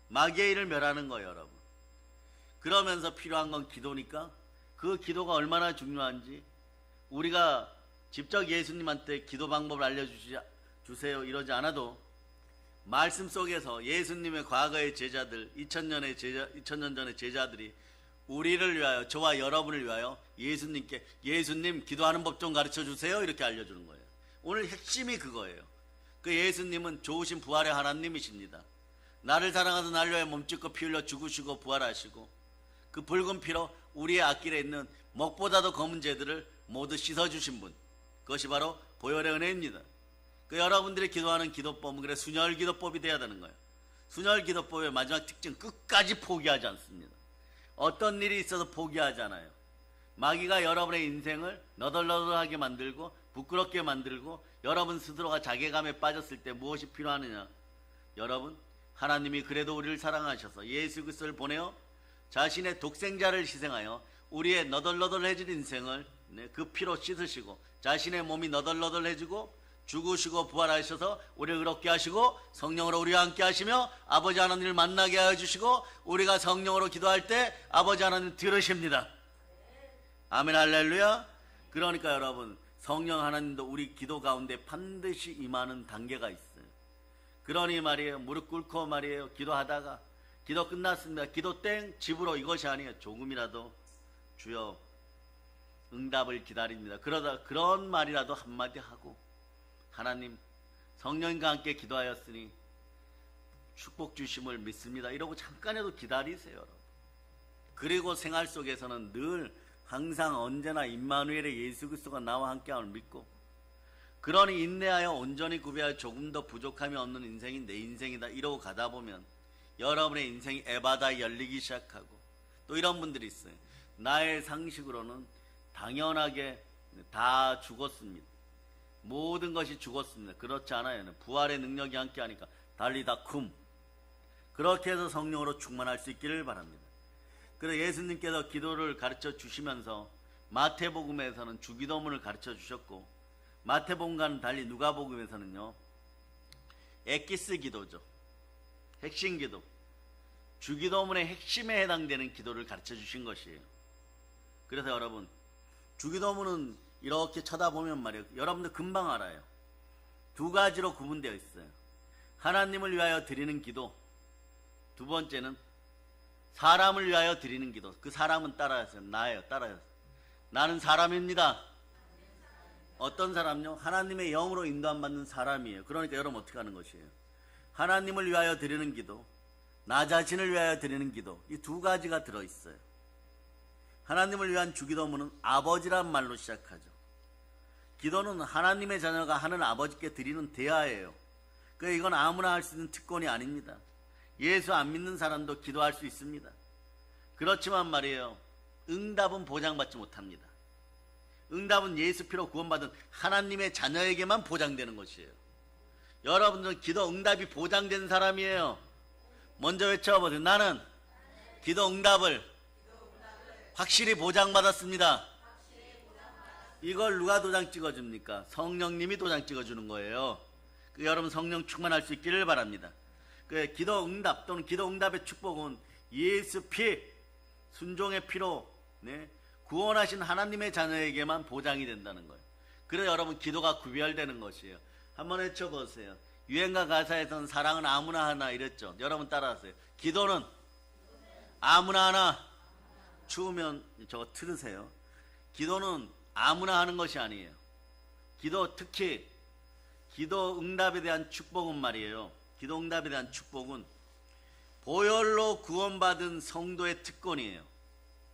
A: 마귀의 일을 멸하는 거예요, 여러분. 그러면서 필요한 건 기도니까, 그 기도가 얼마나 중요한지 우리가 직접 예수님한테 기도 방법을 알려주세요 이러지 않아도 말씀 속에서 예수님의 과거의 제자들, 2000년 전의 제자들이 우리를 위하여, 저와 여러분을 위하여 예수님께 예수님 기도하는 법 좀 가르쳐 주세요 이렇게 알려주는 거예요. 오늘 핵심이 그거예요. 그 예수님은 좋으신 부활의 하나님이십니다. 나를 사랑하사 나를 위하여 몸짓고 피 흘려 죽으시고 부활하시고, 그 붉은 피로 우리의 앞길에 있는 먹보다도 검은 죄들을 모두 씻어주신 분, 그것이 바로 보혈의 은혜입니다. 그 여러분들이 기도하는 기도법은 그래 순혈 기도법이 돼야 되는 거예요. 순혈 기도법의 마지막 특징, 끝까지 포기하지 않습니다. 어떤 일이 있어도 포기하지 않아요. 마귀가 여러분의 인생을 너덜너덜하게 만들고 부끄럽게 만들고 여러분 스스로가 자괴감에 빠졌을 때 무엇이 필요하느냐? 여러분, 하나님이 그래도 우리를 사랑하셔서 예수 그리스도를 보내어 자신의 독생자를 희생하여 우리의 너덜너덜해진 인생을 그 피로 씻으시고, 자신의 몸이 너덜너덜해지고 죽으시고 부활하셔서 우리를 의롭게 하시고 성령으로 우리와 함께 하시며 아버지 하나님을 만나게 하여 주시고, 우리가 성령으로 기도할 때 아버지 하나님 들으십니다. 아멘 할렐루야. 그러니까 여러분, 성령 하나님도 우리 기도 가운데 반드시 임하는 단계가 있어요. 그러니 말이에요, 무릎 꿇고 말이에요, 기도하다가 기도 끝났습니다. 기도 땡 집으로, 이것이 아니에요. 조금이라도 주여 응답을 기다립니다. 그러다 그런 말이라도 한마디 하고, 하나님 성령과 함께 기도하였으니 축복 주심을 믿습니다 이러고 잠깐이라도 기다리세요, 여러분. 그리고 생활 속에서는 늘 항상 언제나 임마누엘의 예수 그리스도가 나와 함께함을 믿고, 그러니 인내하여 온전히 구비하여 조금 더 부족함이 없는 인생이 내 인생이다 이러고 가다 보면 여러분의 인생이 에바다 열리기 시작하고, 또 이런 분들이 있어요. 나의 상식으로는 당연하게 다 죽었습니다. 모든 것이 죽었습니다. 그렇지 않아요. 부활의 능력이 함께하니까 달리다 쿰. 그렇게 해서 성령으로 충만할 수 있기를 바랍니다. 그래서 예수님께서 기도를 가르쳐 주시면서 마태복음에서는 주기도문을 가르쳐 주셨고, 마태복음과는 달리 누가복음에서는요 엑기스 기도죠, 핵심 기도, 주기도문의 핵심에 해당되는 기도를 가르쳐 주신 것이에요. 그래서 여러분, 주기도문은 이렇게 쳐다보면 말이에요, 여러분들 금방 알아요. 두 가지로 구분되어 있어요. 하나님을 위하여 드리는 기도, 두 번째는 사람을 위하여 드리는 기도. 그 사람은 따라하세요. 나예요. 따라하세요. 나는 사람입니다. 어떤 사람요? 하나님의 영으로 인도함 받는 사람이에요. 그러니까 여러분 어떻게 하는 것이에요? 하나님을 위하여 드리는 기도, 나 자신을 위하여 드리는 기도, 이 두 가지가 들어있어요. 하나님을 위한 주기도문은 아버지란 말로 시작하죠. 기도는 하나님의 자녀가 하는 아버지께 드리는 대화예요. 그러니까 이건 아무나 할 수 있는 특권이 아닙니다. 예수 안 믿는 사람도 기도할 수 있습니다. 그렇지만 말이에요, 응답은 보장받지 못합니다. 응답은 예수 피로 구원받은 하나님의 자녀에게만 보장되는 것이에요. 여러분들은 기도 응답이 보장된 사람이에요. 먼저 외쳐보세요. 나는 기도 응답을 확실히 보장받았습니다. 이걸 누가 도장 찍어줍니까? 성령님이 도장 찍어주는 거예요. 여러분 성령 충만할 수 있기를 바랍니다. 기도 응답 또는 기도 응답의 축복은 예수 피, 순종의 피로 구원하신 하나님의 자녀에게만 보장이 된다는 거예요. 그래서 여러분 기도가 구별되는 것이에요. 한번 외쳐보세요. 유행가 가사에서는 사랑은 아무나 하나 이랬죠. 여러분 따라하세요. 기도는 아무나 하나. 추우면 저거 틀으세요. 기도는 아무나 하는 것이 아니에요. 기도, 특히 기도 응답에 대한 축복은 말이에요, 기도 응답에 대한 축복은 보혈로 구원받은 성도의 특권이에요.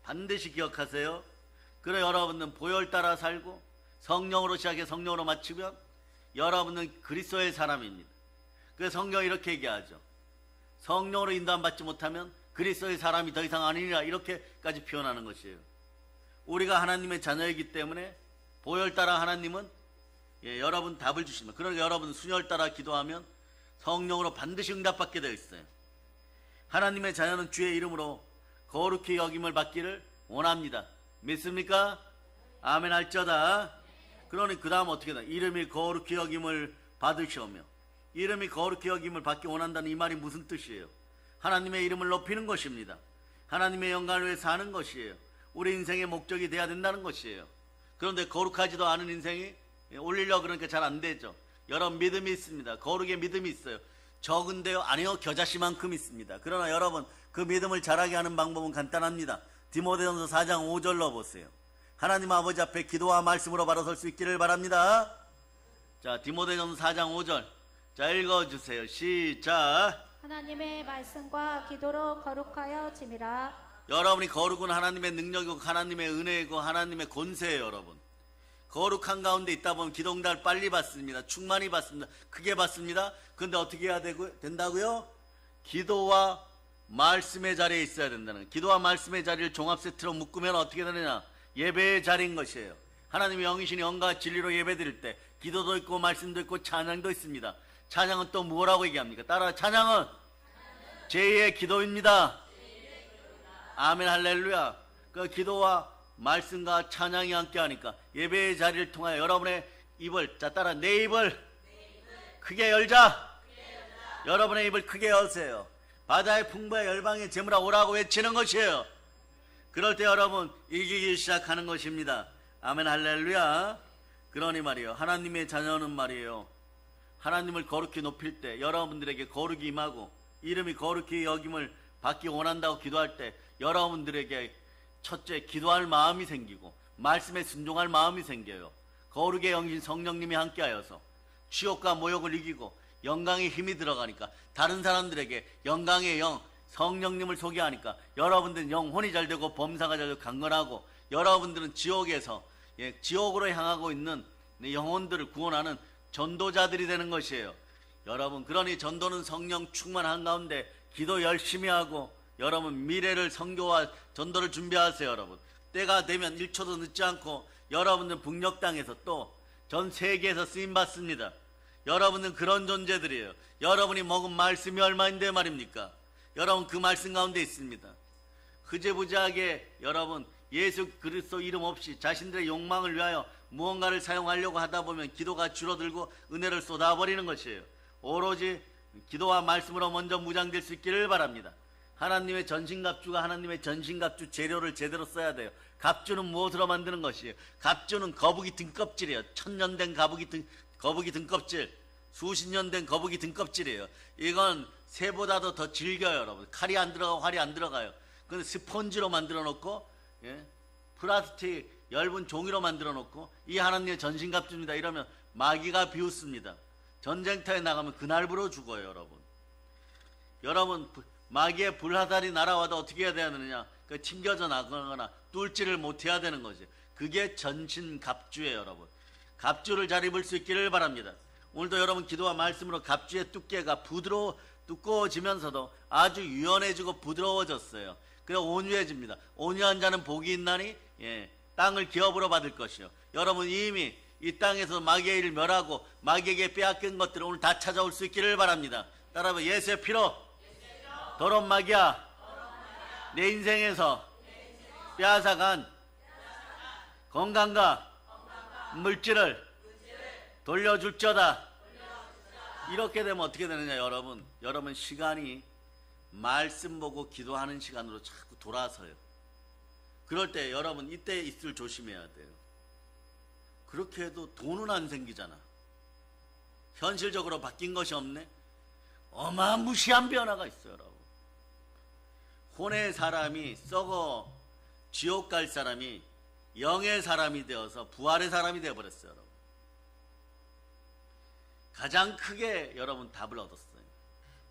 A: 반드시 기억하세요. 그래 여러분은 보혈 따라 살고 성령으로 시작해 성령으로 마치면 여러분은 그리스도의 사람입니다. 그래서 성경이 이렇게 얘기하죠. 성령으로 인도함 받지 못하면 그리스도의 사람이 더 이상 아니니라 이렇게까지 표현하는 것이에요. 우리가 하나님의 자녀이기 때문에 보혈 따라 하나님은 여러분 답을 주십니다. 그러니까 여러분 순혈 따라 기도하면 성령으로 반드시 응답받게 되어 있어요. 하나님의 자녀는 주의 이름으로 거룩히 여김을 받기를 원합니다. 믿습니까? 아멘 할지어다. 그러니 그 다음 어떻게 돼? 이름이 거룩히 여김을 받으시오며. 이름이 거룩히 여김을 받기 원한다는 이 말이 무슨 뜻이에요? 하나님의 이름을 높이는 것입니다. 하나님의 영광을 위해 사는 것이에요. 우리 인생의 목적이 돼야 된다는 것이에요. 그런데 거룩하지도 않은 인생이 올리려고 그러니까 잘 안 되죠. 여러분 믿음이 있습니다. 거룩의 믿음이 있어요. 적은데요? 아니요, 겨자씨만큼 있습니다. 그러나 여러분 그 믿음을 자라게 하는 방법은 간단합니다. 디모데전서 4장 5절로 보세요. 하나님 아버지 앞에 기도와 말씀으로 바로 설 수 있기를 바랍니다. 자, 디모데전서 4장 5절. 자, 읽어주세요. 시작.
B: 하나님의 말씀과 기도로 거룩하여 짐이라.
A: 여러분이 거룩은 하나님의 능력이고 하나님의 은혜이고 하나님의 권세예요. 여러분 거룩한 가운데 있다 보면 기도 응답을 빨리 받습니다. 충만히 받습니다. 크게 받습니다. 그런데 어떻게 해야 된다고요? 기도와 말씀의 자리에 있어야 된다는 거예요. 기도와 말씀의 자리를 종합 세트로 묶으면 어떻게 되느냐? 예배의 자리인 것이에요. 하나님의 영이신 영과 진리로 예배 드릴 때 기도도 있고 말씀도 있고 찬양도 있습니다. 찬양은 또 뭐라고 얘기합니까? 따라 찬양은 제2의 기도입니다. 아멘 할렐루야. 그 기도와 말씀과 찬양이 함께 하니까 예배의 자리를 통하여 여러분의 입을, 자 따라 내 입을 크게 열자. 여러분의 입을 크게 여세요. 바다의 풍부의 열방의 재물아 오라고 외치는 것이에요. 그럴 때 여러분 이기기 시작하는 것입니다. 아멘 할렐루야. 그러니 말이에요. 하나님의 자녀는 말이에요. 하나님을 거룩히 높일 때 여러분들에게 거룩이 임하고 이름이 거룩히 여김을 받기 원한다고 기도할 때 여러분들에게 첫째 기도할 마음이 생기고 말씀에 순종할 마음이 생겨요. 거룩의 영신 성령님이 함께하여서 치욕과 모욕을 이기고 영광의 힘이 들어가니까 다른 사람들에게 영광의 영 성령님을 소개하니까 여러분들은 영혼이 잘 되고 범사가 잘 되고 강건하고 여러분들은 지옥에서 지옥으로 향하고 있는 영혼들을 구원하는 전도자들이 되는 것이에요. 여러분 그러니 전도는 성령 충만한 가운데 기도 열심히 하고 여러분 미래를 선교와 전도를 준비하세요. 여러분 때가 되면 1초도 늦지 않고 여러분들 북녘 땅에서 또 전 세계에서 쓰임받습니다. 여러분은 그런 존재들이에요. 여러분이 먹은 말씀이 얼마인데 말입니까? 여러분 그 말씀 가운데 있습니다. 흐지부지하게 여러분 예수 그리스도 이름 없이 자신들의 욕망을 위하여 무언가를 사용하려고 하다 보면 기도가 줄어들고 은혜를 쏟아버리는 것이에요. 오로지 기도와 말씀으로 먼저 무장될 수 있기를 바랍니다. 하나님의 전신갑주가 하나님의 전신갑주 재료를 제대로 써야 돼요. 갑주는 무엇으로 만드는 것이에요? 갑주는 거북이 등껍질이에요. 1000년 된 거북이 등껍질, 수십 년 된 거북이 등껍질이에요. 이건 새보다도 더 질겨요. 여러분 칼이 안 들어가고 활이 안 들어가요. 근데 스펀지로 만들어 놓고 플라스틱 얇은 종이로 만들어 놓고 이 하나님의 전신갑주입니다. 이러면 마귀가 비웃습니다. 전쟁터에 나가면 그날부로 죽어요. 여러분 마귀의 불화살이 날아와도 어떻게 해야 되느냐? 그 튕겨져 나가거나 뚫지를 못해야 되는 거죠. 그게 전신갑주예요. 여러분 갑주를 잘 입을 수 있기를 바랍니다. 오늘도 여러분 기도와 말씀으로 갑주의 두께가 두꺼워지면서도 아주 유연해지고 부드러워졌어요. 그래서 온유해집니다. 온유한 자는 복이 있나니 땅을 기업으로 받을 것이요. 여러분 이미 이 땅에서 마귀의 일을 멸하고 마귀에게 빼앗긴 것들을 오늘 다 찾아올 수 있기를 바랍니다. 따라서 예수의 피로 더러운 마귀야 내 인생에서 빼앗아간 건강과 물질을 돌려줄지어다. 이렇게 되면 어떻게 되느냐? 여러분 시간이 말씀 보고 기도하는 시간으로 자꾸 돌아서요. 그럴 때 여러분 이때 있을 조심해야 돼요. 그렇게 해도 돈은 안 생기잖아. 현실적으로 바뀐 것이 없네. 어마무시한 변화가 있어요. 여러분 혼의 사람이 썩어 지옥 갈 사람이 영의 사람이 되어서 부활의 사람이 되어버렸어요. 여러분 가장 크게 여러분 답을 얻었어요.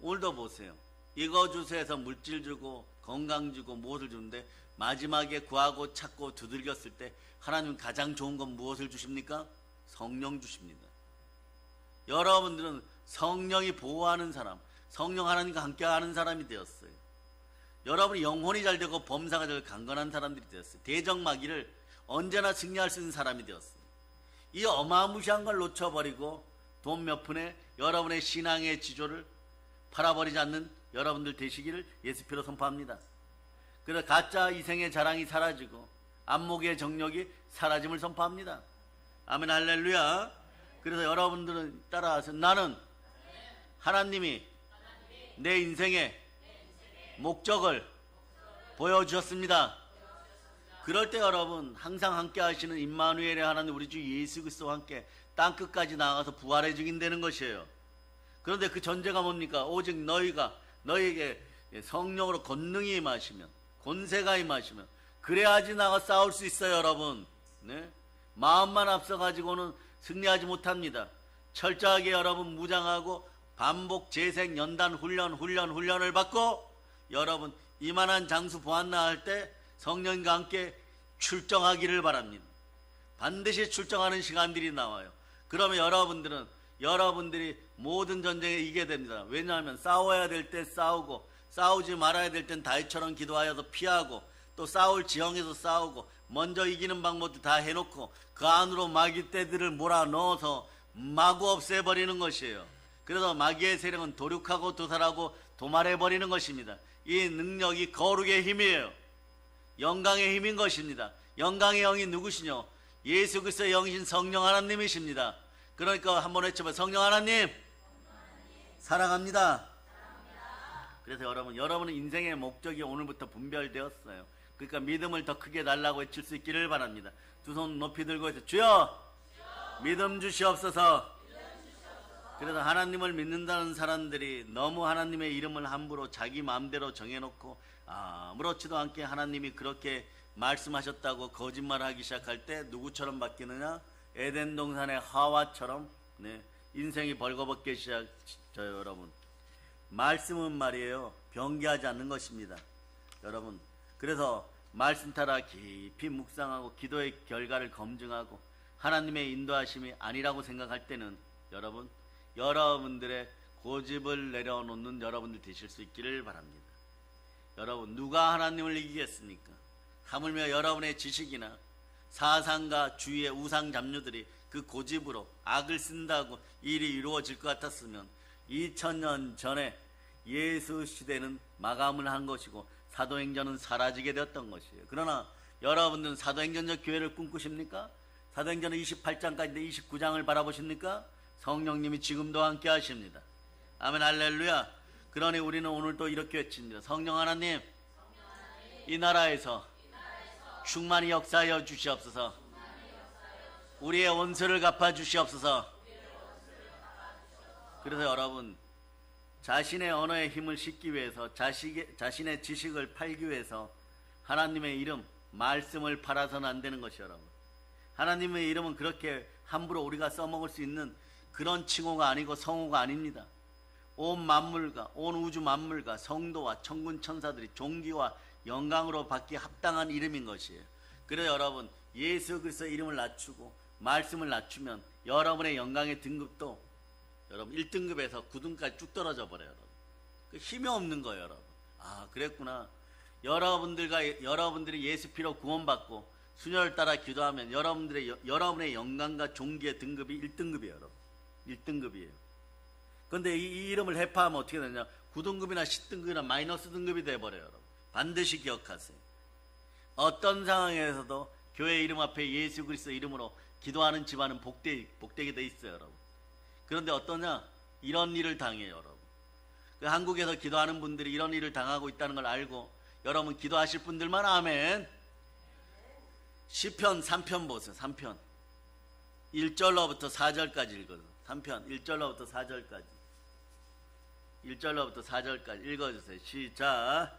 A: 오늘도 보세요. 이거 주세에서 물질 주고 건강 주고 무엇을 주는데 마지막에 구하고 찾고 두들겼을 때 하나님 가장 좋은 건 무엇을 주십니까? 성령 주십니다. 여러분들은 성령이 보호하는 사람, 성령 하나님과 함께하는 사람이 되었어요. 여러분이 영혼이 잘 되고 범사가 되고 강건한 사람들이 되었어요. 대적마귀를 언제나 승리할 수 있는 사람이 되었어요. 이 어마무시한 걸 놓쳐버리고 돈 몇 푼에 여러분의 신앙의 지조를 팔아버리지 않는 여러분들 되시기를 예수 피로 선포합니다. 그래서 가짜 이생의 자랑이 사라지고 안목의 정력이 사라짐을 선포합니다. 아멘 할렐루야. 그래서 여러분들은 따라서 나는 하나님이 내 인생의 목적을 보여주셨습니다. 그럴 때 여러분 항상 함께 하시는 임마누엘의 하나님 우리 주 예수 그리스도와 함께 땅끝까지 나아가서 부활의 증인 되는 것이에요. 그런데 그 전제가 뭡니까? 오직 너희에게 성령으로 권능이 임하시면, 권세가 임하시면, 그래야지 나가 싸울 수 있어요, 여러분. 네? 마음만 앞서가지고는 승리하지 못합니다. 철저하게 여러분 무장하고 반복 재생 연단 훈련을 받고 여러분 이만한 장수 보았나 할 때 성령과 함께 출정하기를 바랍니다. 반드시 출정하는 시간들이 나와요. 그러면 여러분들이 모든 전쟁에 이기게 됩니다. 왜냐하면 싸워야 될 때 싸우고 싸우지 말아야 될 땐 다윗처럼 기도하여서 피하고 또 싸울 지형에서 싸우고 먼저 이기는 방법도 다 해놓고 그 안으로 마귀 떼들을 몰아넣어서 마구 없애버리는 것이에요. 그래서 마귀의 세력은 도륙하고 도살하고 도말해버리는 것입니다. 이 능력이 거룩의 힘이에요. 영광의 힘인 것입니다. 영광의 영이 누구시뇨? 예수 그리스도의 영이신 성령 하나님이십니다. 그러니까 한번 외쳐봐. 성령 하나님 사랑합니다. 그래서 여러분은 인생의 목적이 오늘부터 분별되었어요. 그러니까 믿음을 더 크게 달라고 외칠 수 있기를 바랍니다. 두 손 높이 들고 해서 주여 믿음 주시옵소서. 그래서 하나님을 믿는다는 사람들이 너무 하나님의 이름을 함부로 자기 마음대로 정해놓고 아무렇지도 않게 하나님이 그렇게 말씀하셨다고 거짓말하기 시작할 때 누구처럼 바뀌느냐? 에덴 동산의 하와처럼 인생이 벌거벗게 시작해요. 여러분 말씀은 말이에요 변개하지 않는 것입니다. 여러분 그래서 말씀 따라 깊이 묵상하고 기도의 결과를 검증하고 하나님의 인도하심이 아니라고 생각할 때는 여러분들의 고집을 내려놓는 여러분들 되실 수 있기를 바랍니다. 여러분 누가 하나님을 이기겠습니까? 하물며 여러분의 지식이나 사상과 주위의 우상 잡류들이 그 고집으로 악을 쓴다고 일이 이루어질 것 같았으면 2000년 전에 예수 시대는 마감을 한 것이고 사도행전은 사라지게 되었던 것이에요. 그러나 여러분들은 사도행전적 교회를 꿈꾸십니까? 사도행전은 28장까지인데 29장을 바라보십니까? 성령님이 지금도 함께 하십니다. 아멘 할렐루야. 그러니 우리는 오늘 또 이렇게 외칩니다. 성령 하나님 이 나라에서 충만히 역사하여 주시옵소서. 우리의 원수를 갚아 주시옵소서. 그래서 여러분 자신의 언어의 힘을 싣기 위해서 자신의 지식을 팔기 위해서 하나님의 이름 말씀을 팔아서는 안 되는 것이 여러분. 하나님의 이름은 그렇게 함부로 우리가 써먹을 수 있는 그런 칭호가 아니고 성호가 아닙니다. 온 만물과 온 우주 만물과 성도와 천군 천사들이 존귀와 영광으로 받기 합당한 이름인 것이에요. 그래서 여러분 예수 그리스도의 이름을 낮추고 말씀을 낮추면 여러분의 영광의 등급도 여러분 1등급에서 9등까지 쭉 떨어져 버려요. 여러분. 그 힘이 없는 거예요. 여러분. 그랬구나. 여러분들이 예수 피로 구원받고 순혈을 따라 기도하면 여러분의 영광과 존귀의 등급이 1등급이에요. 여러분. 1등급이에요. 그런데 이 이름을 해파하면 어떻게 되냐? 9등급이나 10등급이나 마이너스 등급이 돼버려요. 여러분. 반드시 기억하세요. 어떤 상황에서도 교회 이름 앞에 예수 그리스도 이름으로 기도하는 집안은 복되게 돼 있어요. 여러분. 그런데 어떠냐? 이런 일을 당해요. 여러분. 그 한국에서 기도하는 분들이 이런 일을 당하고 있다는 걸 알고 여러분 기도하실 분들만 아멘. 시편 3편 보세요. 3편 1절로부터 4절까지 읽어요. 3편 1절로부터 4절까지 1절로부터 4절까지 읽어주세요. 시작.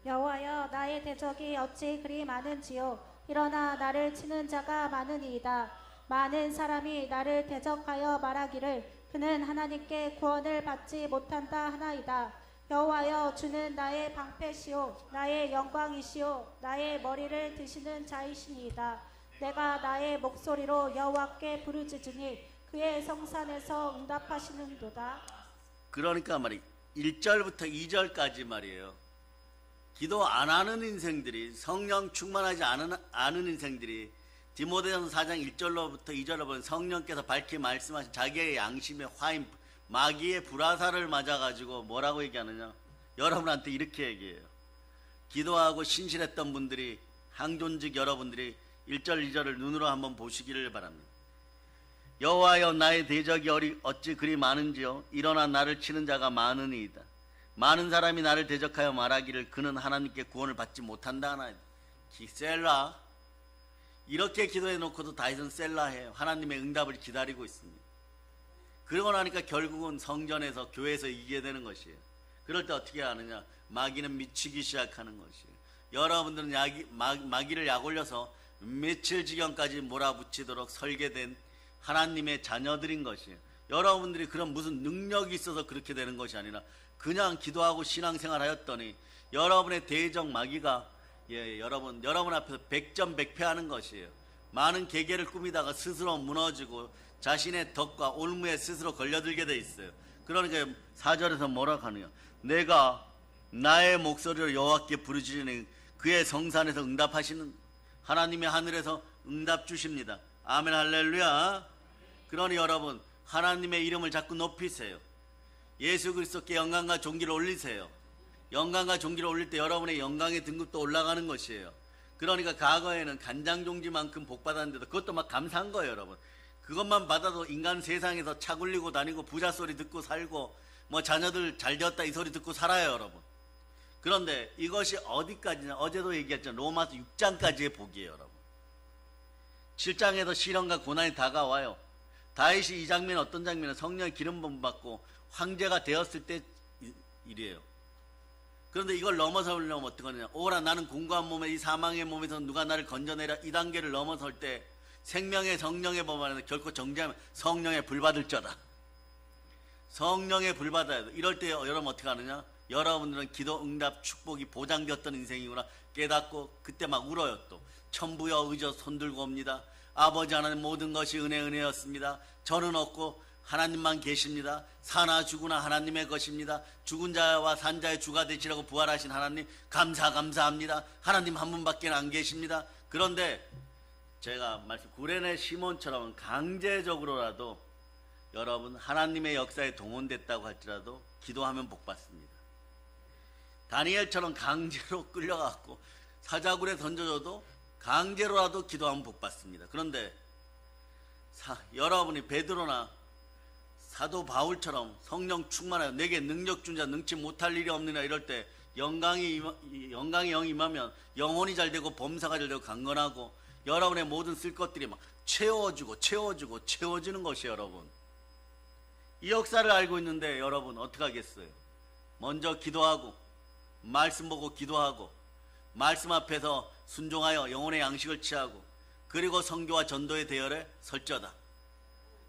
B: 여호와여 나의 대적이 어찌 그리 많은지요. 일어나 나를 치는 자가 많으니이다. 많은 사람이 나를 대적하여 말하기를 그는 하나님께 구원을 받지 못한다 하나이다. 여호와여 주는 나의 방패시오 나의 영광이시오 나의 머리를 드시는 자이시니이다. 내가 나의 목소리로 여호와께 부르짖으니 그의 성산에서 응답하시는도다.
A: 그러니까 말이 1절부터 2절까지 말이에요. 기도 안 하는 인생들이, 성령 충만하지 않은 인생들이 디모데전서 4장 1절로부터 2절로 보면 성령께서 밝히 말씀하신 자기의 양심의 화인, 마귀의 불화살을 맞아가지고 뭐라고 얘기하느냐? 여러분한테 이렇게 얘기해요. 기도하고 신실했던 분들이, 항존직 여러분들이 1절 2절을 눈으로 한번 보시기를 바랍니다. 여호와여, 나의 대적이 어찌 그리 많은지요. 일어나 나를 치는 자가 많으니이다. 많은 사람이 나를 대적하여 말하기를 그는 하나님께 구원을 받지 못한다 하나이다. 셀라. 이렇게 기도해 놓고도 다윗은 셀라해요. 하나님의 응답을 기다리고 있습니다. 그러고 나니까 결국은 성전에서, 교회에서 이기게 되는 것이에요. 그럴 때 어떻게 하느냐? 마귀는 미치기 시작하는 것이에요. 여러분들은 마귀를 약 올려서 며칠 지경까지 몰아붙이도록 설계된 하나님의 자녀들인 것이에요. 여러분들이 그런 무슨 능력이 있어서 그렇게 되는 것이 아니라 그냥 기도하고 신앙생활 하였더니 여러분의 대적 마귀가 여러분 앞에서 백전백패하는 것이에요. 많은 계계를 꾸미다가 스스로 무너지고 자신의 덕과 올무에 스스로 걸려들게 돼 있어요. 그러니까 4절에서 뭐라고 하느냐? 내가 나의 목소리로 여호와께 부르짖으니 그의 성산에서 응답하시는, 하나님의 하늘에서 응답 주십니다. 아멘, 할렐루야. 그러니 여러분, 하나님의 이름을 자꾸 높이세요. 예수 그리스도께 영광과 존귀를 올리세요. 영광과 존귀를 올릴 때 여러분의 영광의 등급도 올라가는 것이에요. 그러니까 과거에는 간장종지만큼 복 받았는데도 그것도 막 감사한 거예요, 여러분. 그것만 받아도 인간 세상에서 차 굴리고 다니고 부자 소리 듣고 살고 뭐 자녀들 잘 되었다 이 소리 듣고 살아요, 여러분. 그런데 이것이 어디까지냐? 어제도 얘기했잖아요. 로마서 6장까지의 복이에요, 여러분. 7장에도 시련과 고난이 다가와요. 다윗이 이 장면, 어떤 장면은 성령의 기름 부음 받고 황제가 되었을 때 일이에요. 그런데 이걸 넘어서려면 어떻게 하느냐? 오라, 나는 공고한 몸에 이 사망의 몸에서 누가 나를 건져내라. 이 단계를 넘어설 때 생명의 성령의 법 안에서 결코 정죄하면 성령의 불 받을 자다. 성령의 불 받아야 돼. 이럴 때 여러분 어떻게 하느냐? 여러분들은 기도 응답 축복이 보장되었던 인생이구나 깨닫고 그때 막 울어요. 또 천부여 의저 손들고 옵니다. 아버지 하나님, 모든 것이 은혜였습니다. 저는 없고 하나님만 계십니다. 사나 죽으나 하나님의 것입니다. 죽은 자와 산 자의 주가 되시라고 부활하신 하나님 감사합니다. 하나님 한 분밖에 안 계십니다. 그런데 제가 말씀, 구레네 시몬처럼 강제적으로라도 여러분 하나님의 역사에 동원됐다고 할지라도 기도하면 복받습니다. 다니엘처럼 강제로 끌려갔고 사자굴에 던져줘도 강제로라도 기도하면 복받습니다. 그런데 여러분이 베드로나 사도 바울처럼 성령 충만하여 내게 능력 준 자 능치 못할 일이 없느냐 이럴 때 영광의 영이 임하면 영혼이 잘 되고 범사가 잘 되고 강건하고 여러분의 모든 쓸 것들이 막 채워지는 것이 여러분. 이 역사를 알고 있는데 여러분 어떻게 하겠어요? 먼저 기도하고 말씀 보고 기도하고 말씀 앞에서 순종하여 영혼의 양식을 취하고 그리고 선교와 전도의 대열에 설자다.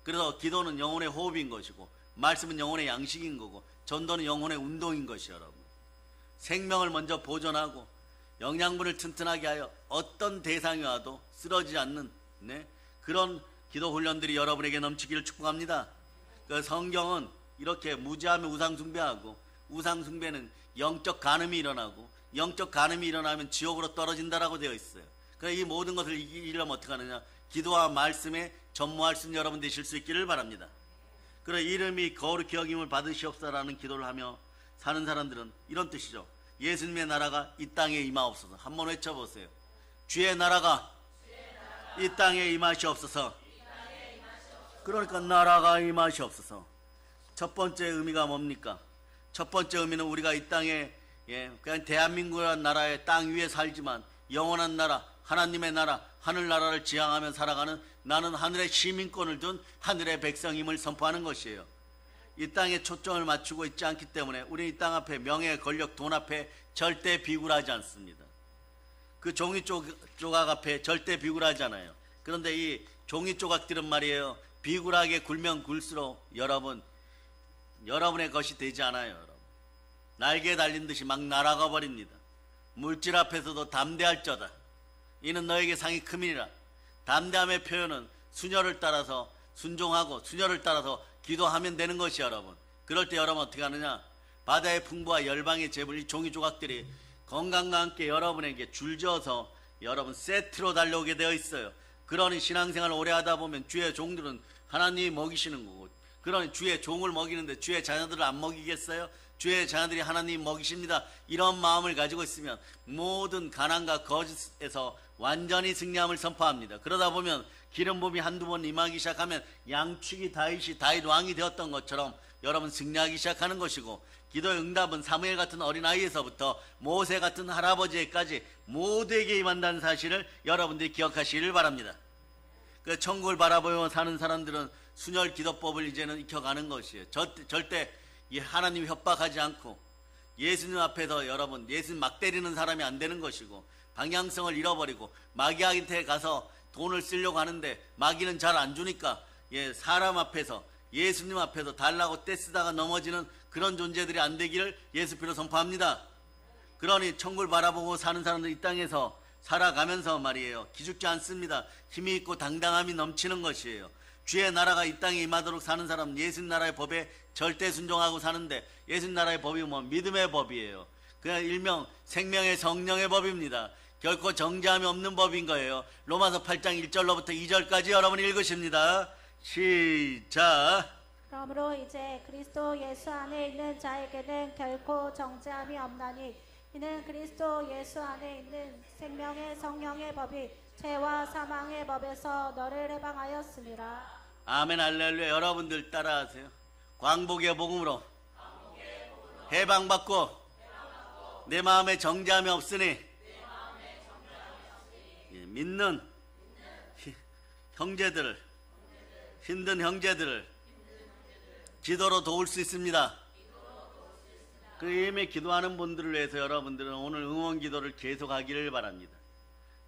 A: 그래서 기도는 영혼의 호흡인 것이고 말씀은 영혼의 양식인 거고 전도는 영혼의 운동인 것이 여러분. 생명을 먼저 보존하고 영양분을 튼튼하게 하여 어떤 대상이 와도 쓰러지지 않는 그런 기도 훈련들이 여러분에게 넘치기를 축복합니다. 그 성경은 이렇게 무지하면 우상숭배하고 우상숭배는 영적 간음이 일어나고 영적 간음이 일어나면 지옥으로 떨어진다라고 되어 있어요. 그래서 이 모든 것을 이기려면 어떻게 하느냐? 기도와 말씀에 전무할 수 있는 여러분 되실 수 있기를 바랍니다. 그래 이름이 거룩히 여김을 받으시옵소서라는 기도를 하며 사는 사람들은 이런 뜻이죠. 예수님의 나라가 이 땅에 임하옵소서. 한번 외쳐보세요. 주의 나라가 이 땅에 임하시옵소서. 그러니까 나라가 임하시옵소서. 첫 번째 의미가 뭡니까? 첫 번째 의미는 우리가 이 땅에 그냥 대한민국이라는 나라의 땅 위에 살지만 영원한 나라, 하나님의 나라, 하늘나라를 지향하며 살아가는 나는 하늘의 시민권을 둔 하늘의 백성임을 선포하는 것이에요. 이 땅에 초점을 맞추고 있지 않기 때문에 우리 이 땅 앞에 명예, 권력, 돈 앞에 절대 비굴하지 않습니다. 그 종이 조각 앞에 절대 비굴하지 않아요. 그런데 이 종이 조각들은 말이에요. 비굴하게 굴면 굴수록 여러분의 것이 되지 않아요. 여러분. 날개에 달린 듯이 막 날아가 버립니다. 물질 앞에서도 담대할 자다. 이는 너에게 상이 큼이니라. 담대함의 표현은 순혈을 따라서 순종하고 순혈을 따라서 기도하면 되는 것이 여러분. 그럴 때 여러분 어떻게 하느냐? 바다의 풍부와 열방의 재물, 이 종이 조각들이 건강과 함께 여러분에게 줄지어서 여러분 세트로 달려오게 되어 있어요. 그러니 신앙생활을 오래 하다 보면 주의 종들은 하나님이 먹이시는 거고, 그러니 주의 종을 먹이는데 주의 자녀들을 안 먹이겠어요? 주의 자녀들이 하나님 먹이십니다. 이런 마음을 가지고 있으면 모든 가난과 거짓에서 완전히 승리함을 선포합니다. 그러다 보면 기름 부음이 한두 번 임하기 시작하면 양축이 다윗 왕이 되었던 것처럼 여러분 승리하기 시작하는 것이고, 기도의 응답은 사무엘 같은 어린아이에서부터 모세 같은 할아버지에까지 모두에게 임한다는 사실을 여러분들이 기억하시기를 바랍니다. 그 천국을 바라보며 사는 사람들은 순혈 기도법을 이제는 익혀가는 것이에요. 절대 이 하나님 협박하지 않고 예수님 앞에서 여러분 예수님 막 때리는 사람이 안 되는 것이고, 방향성을 잃어버리고 마귀한테 가서 돈을 쓰려고 하는데 마귀는 잘 안 주니까 사람 앞에서 예수님 앞에서 달라고 떼쓰다가 넘어지는 그런 존재들이 안 되기를 예수 피로 선포합니다. 그러니 천국을 바라보고 사는 사람들 이 땅에서 살아가면서 말이에요, 기죽지 않습니다. 힘이 있고 당당함이 넘치는 것이에요. 주의 나라가 이 땅에 임하도록 사는 사람은 예수님 나라의 법에 절대 순종하고 사는데, 예수님 나라의 법이 뭐 믿음의 법이에요. 그냥 일명 생명의 성령의 법입니다. 결코 정죄함이 없는 법인 거예요. 로마서 8장 1절로부터 2절까지 여러분 읽으십니다. 시작.
B: 그러므로 이제 그리스도 예수 안에 있는 자에게는 결코 정죄함이 없나니, 이는 그리스도 예수 안에 있는 생명의 성령의 법이 죄와 사망의 법에서 너를 해방하였습니다.
A: 아멘 할렐루야. 여러분들 따라하세요. 광복의 복음으로 해방받고 내 마음에 정죄함이 없으니 믿는 형제들을, 힘든 형제들을 기도로 도울 수 있습니다. 그 이미 기도하는 분들을 위해서 여러분들은 오늘 응원 기도를 계속하기를 바랍니다.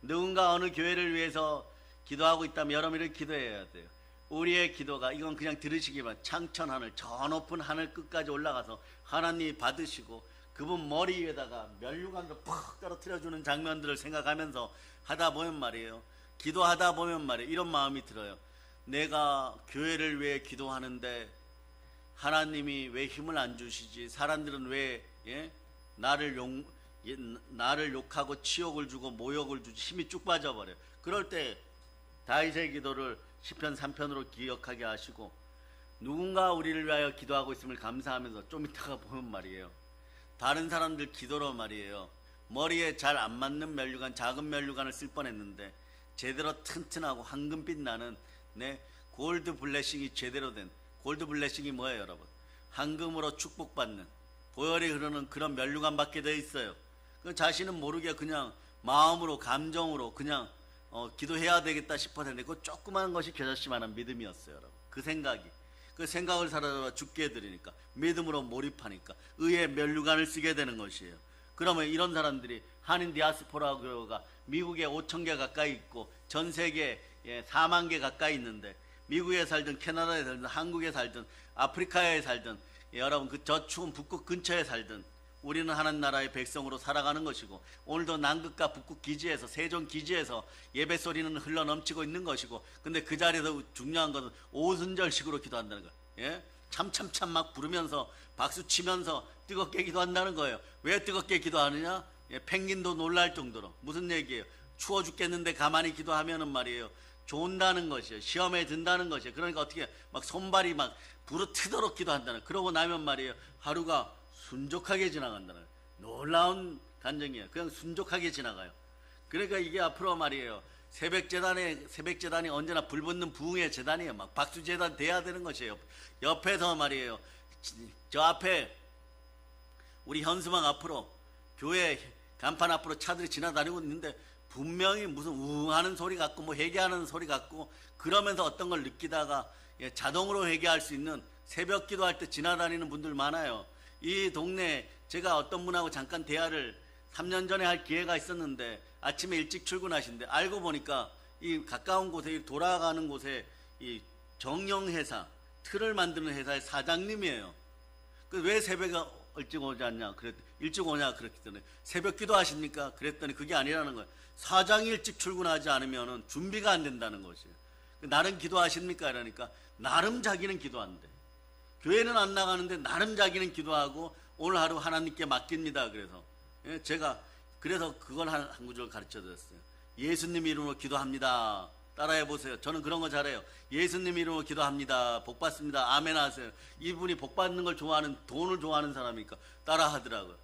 A: 누군가 어느 교회를 위해서 기도하고 있다면 여러분이 기도해야 돼요. 우리의 기도가, 이건 그냥 들으시기만, 창천하늘, 저 높은 하늘 끝까지 올라가서 하나님이 받으시고 그분 머리 위에다가 면류관으로 푹 떨어뜨려주는 장면들을 생각하면서 하다 보면 말이에요, 기도하다 보면 말이에요, 이런 마음이 들어요. 내가 교회를 위해 기도하는데 하나님이 왜 힘을 안 주시지? 사람들은 왜 나를 욕하고 치욕을 주고 모욕을 주지? 힘이 쭉 빠져버려요. 그럴 때 다윗의 기도를 시편 3편으로 기억하게 하시고, 누군가 우리를 위하여 기도하고 있음을 감사하면서 좀 이따가 보면 말이에요, 다른 사람들 기도로 말이에요, 머리에 잘 안 맞는 면류관, 작은 면류관을 쓸 뻔했는데 제대로 튼튼하고 황금빛 나는 골드 블레싱이 제대로 된, 골드 블레싱이 뭐예요 여러분? 황금으로 축복받는, 보혈이 흐르는 그런 면류관 받게 되어 있어요. 그 자신은 모르게 그냥 마음으로 감정으로 그냥 기도해야 되겠다 싶었는데 그 조그마한 것이 겨자씨만한 믿음이었어요 여러분. 그 생각을 살아서 죽게 해드리니까, 믿음으로 몰입하니까 의의 면류관을 쓰게 되는 것이에요. 그러면 이런 사람들이 한인 디아스포라가 미국에 5,000개 가까이 있고 전 세계에 4만 개 가까이 있는데, 미국에 살든 캐나다에 살든 한국에 살든 아프리카에 살든 여러분 그 저추운 북극 근처에 살든 우리는 하나님 나라의 백성으로 살아가는 것이고, 오늘도 남극과 북극 기지에서, 세종 기지에서 예배 소리는 흘러 넘치고 있는 것이고, 근데 그 자리에서 중요한 것은 오순절식으로 기도한다는 거예요. 참참참 막 부르면서 박수 치면서 뜨겁게 기도한다는 거예요. 왜 뜨겁게 기도하느냐? 펭귄도 놀랄 정도로. 무슨 얘기예요? 추워 죽겠는데 가만히 기도하면은 말이에요, 좋은다는 것이에요. 시험에 든다는 것이에요. 그러니까 어떻게 막 손발이 막 부르트도록 기도한다는, 그러고 나면 말이에요, 하루가 순족하게 지나간다는, 놀라운 간증이에요. 그냥 순족하게 지나가요. 그러니까 이게 앞으로 말이에요, 새벽재단이 언제나 불붙는 부흥의 재단이에요. 막 박수재단 돼야 되는 것이에요. 옆에서 말이에요, 저 앞에 우리 현수막 앞으로, 교회 간판 앞으로 차들이 지나다니고 있는데 분명히 무슨 우웅하는 소리 같고 뭐 회개하는 소리 같고, 그러면서 어떤 걸 느끼다가 자동으로 회개할 수 있는, 새벽 기도할 때 지나다니는 분들 많아요. 이 동네에 제가 어떤 분하고 잠깐 대화를 3년 전에 할 기회가 있었는데, 아침에 일찍 출근하신데 알고 보니까 이 가까운 곳에, 돌아가는 곳에 이 정영회사, 틀을 만드는 회사의 사장님이에요. 왜 새벽에 일찍 오지 않냐? 일찍 오냐? 그랬더니 새벽 기도 하십니까? 그랬더니 그게 아니라는 거예요. 사장이 일찍 출근하지 않으면 준비가 안 된다는 것이에요. 나름 기도하십니까? 이러니까 나름 자기는 기도한대. 교회는 안 나가는데 나름 자기는 기도하고 오늘 하루 하나님께 맡깁니다. 그래서 제가 그래서 그걸 한 구절 가르쳐 드렸어요. 예수님 이름으로 기도합니다. 따라해 보세요. 저는 그런 거 잘해요. 예수님 이름으로 기도합니다. 복 받습니다. 아멘 하세요. 이분이 복 받는 걸 좋아하는, 돈을 좋아하는 사람이니까 따라 하더라고요.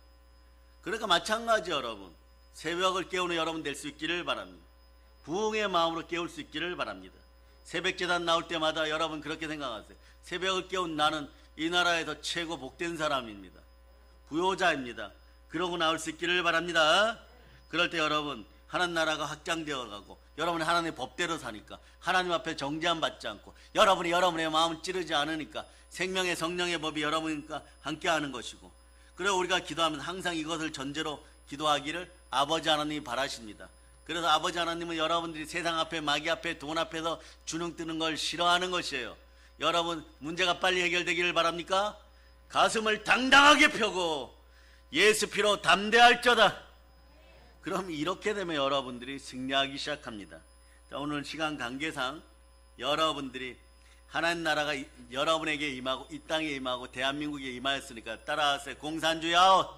A: 그러니까 마찬가지 여러분. 새벽을 깨우는 여러분 될 수 있기를 바랍니다. 부흥의 마음으로 깨울 수 있기를 바랍니다. 새벽 제단 나올 때마다 여러분 그렇게 생각하세요. 새벽을 깨운 나는 이 나라에서 최고 복된 사람입니다. 부요자입니다. 그러고 나올 수 있기를 바랍니다. 그럴 때 여러분 하나님 나라가 확장되어 가고 여러분이 하나님의 법대로 사니까 하나님 앞에 정죄함 받지 않고 여러분이 여러분의 마음을 찌르지 않으니까 생명의 성령의 법이 여러분과 함께하는 것이고, 그래서 우리가 기도하면 항상 이것을 전제로 기도하기를 아버지 하나님이 바라십니다. 그래서 아버지 하나님은 여러분들이 세상 앞에 마귀 앞에 돈 앞에서 주눅 드는 걸 싫어하는 것이에요. 여러분 문제가 빨리 해결되기를 바랍니까? 가슴을 당당하게 펴고 예수 피로 담대할저다. 그럼 이렇게 되면 여러분들이 승리하기 시작합니다. 자, 오늘 시간 관계상 여러분들이 하나님 나라가 여러분에게 임하고 이 땅에 임하고 대한민국에 임하였으니까 따라하세요. 공산주의 아웃,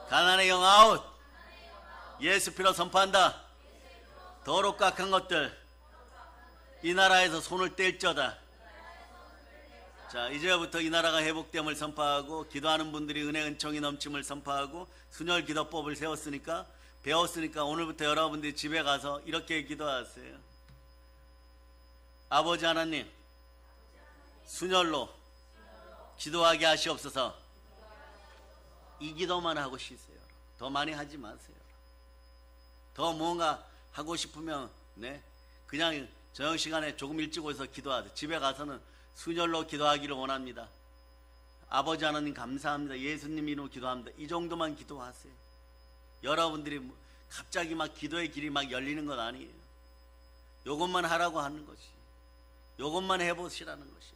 A: 가난의 영 아웃, 예수 피로 선포한다. 더럽고 악한 것들 이 나라에서 손을 뗄저다. 자, 이제부터 이 나라가 회복됨을 선포하고 기도하는 분들이 은혜 은총이 넘침을 선포하고 순혈 기도법을 세웠으니까 배웠으니까 오늘부터 여러분들이 집에 가서 이렇게 기도하세요. 아버지 하나님, 순혈로 기도하게 하시옵소서. 이 기도만 하고 쉬세요. 더 많이 하지 마세요. 더 뭔가 하고 싶으면 그냥 저녁 시간에 조금 일찍 오셔서 기도하세요. 집에 가서는 순혈로 기도하기를 원합니다. 아버지 하나님 감사합니다. 예수님 이름으로 기도합니다. 이 정도만 기도하세요. 여러분들이 갑자기 막 기도의 길이 막 열리는 건 아니에요. 요것만 하라고 하는 것이, 요것만 해보시라는 것이,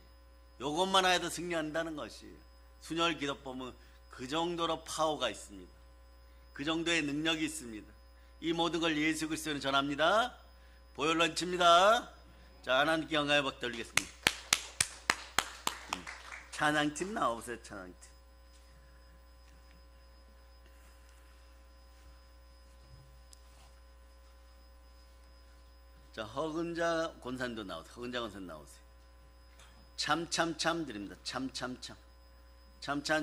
A: 요것만 해도 승리한다는 것이 순혈 기도법은 그 정도로 파워가 있습니다. 그 정도의 능력이 있습니다. 이 모든 걸 예수 그리스도는 전합니다. 보혈런치입니다. 자, 하나님께 영광의 박수 올리겠습니다. 찬양팀 나오세요. 찬양팀. 자, 허근자 권사님도 나오세요. 허근자 권사님 나오세요. 참참참 드립니다. 참참참. 참참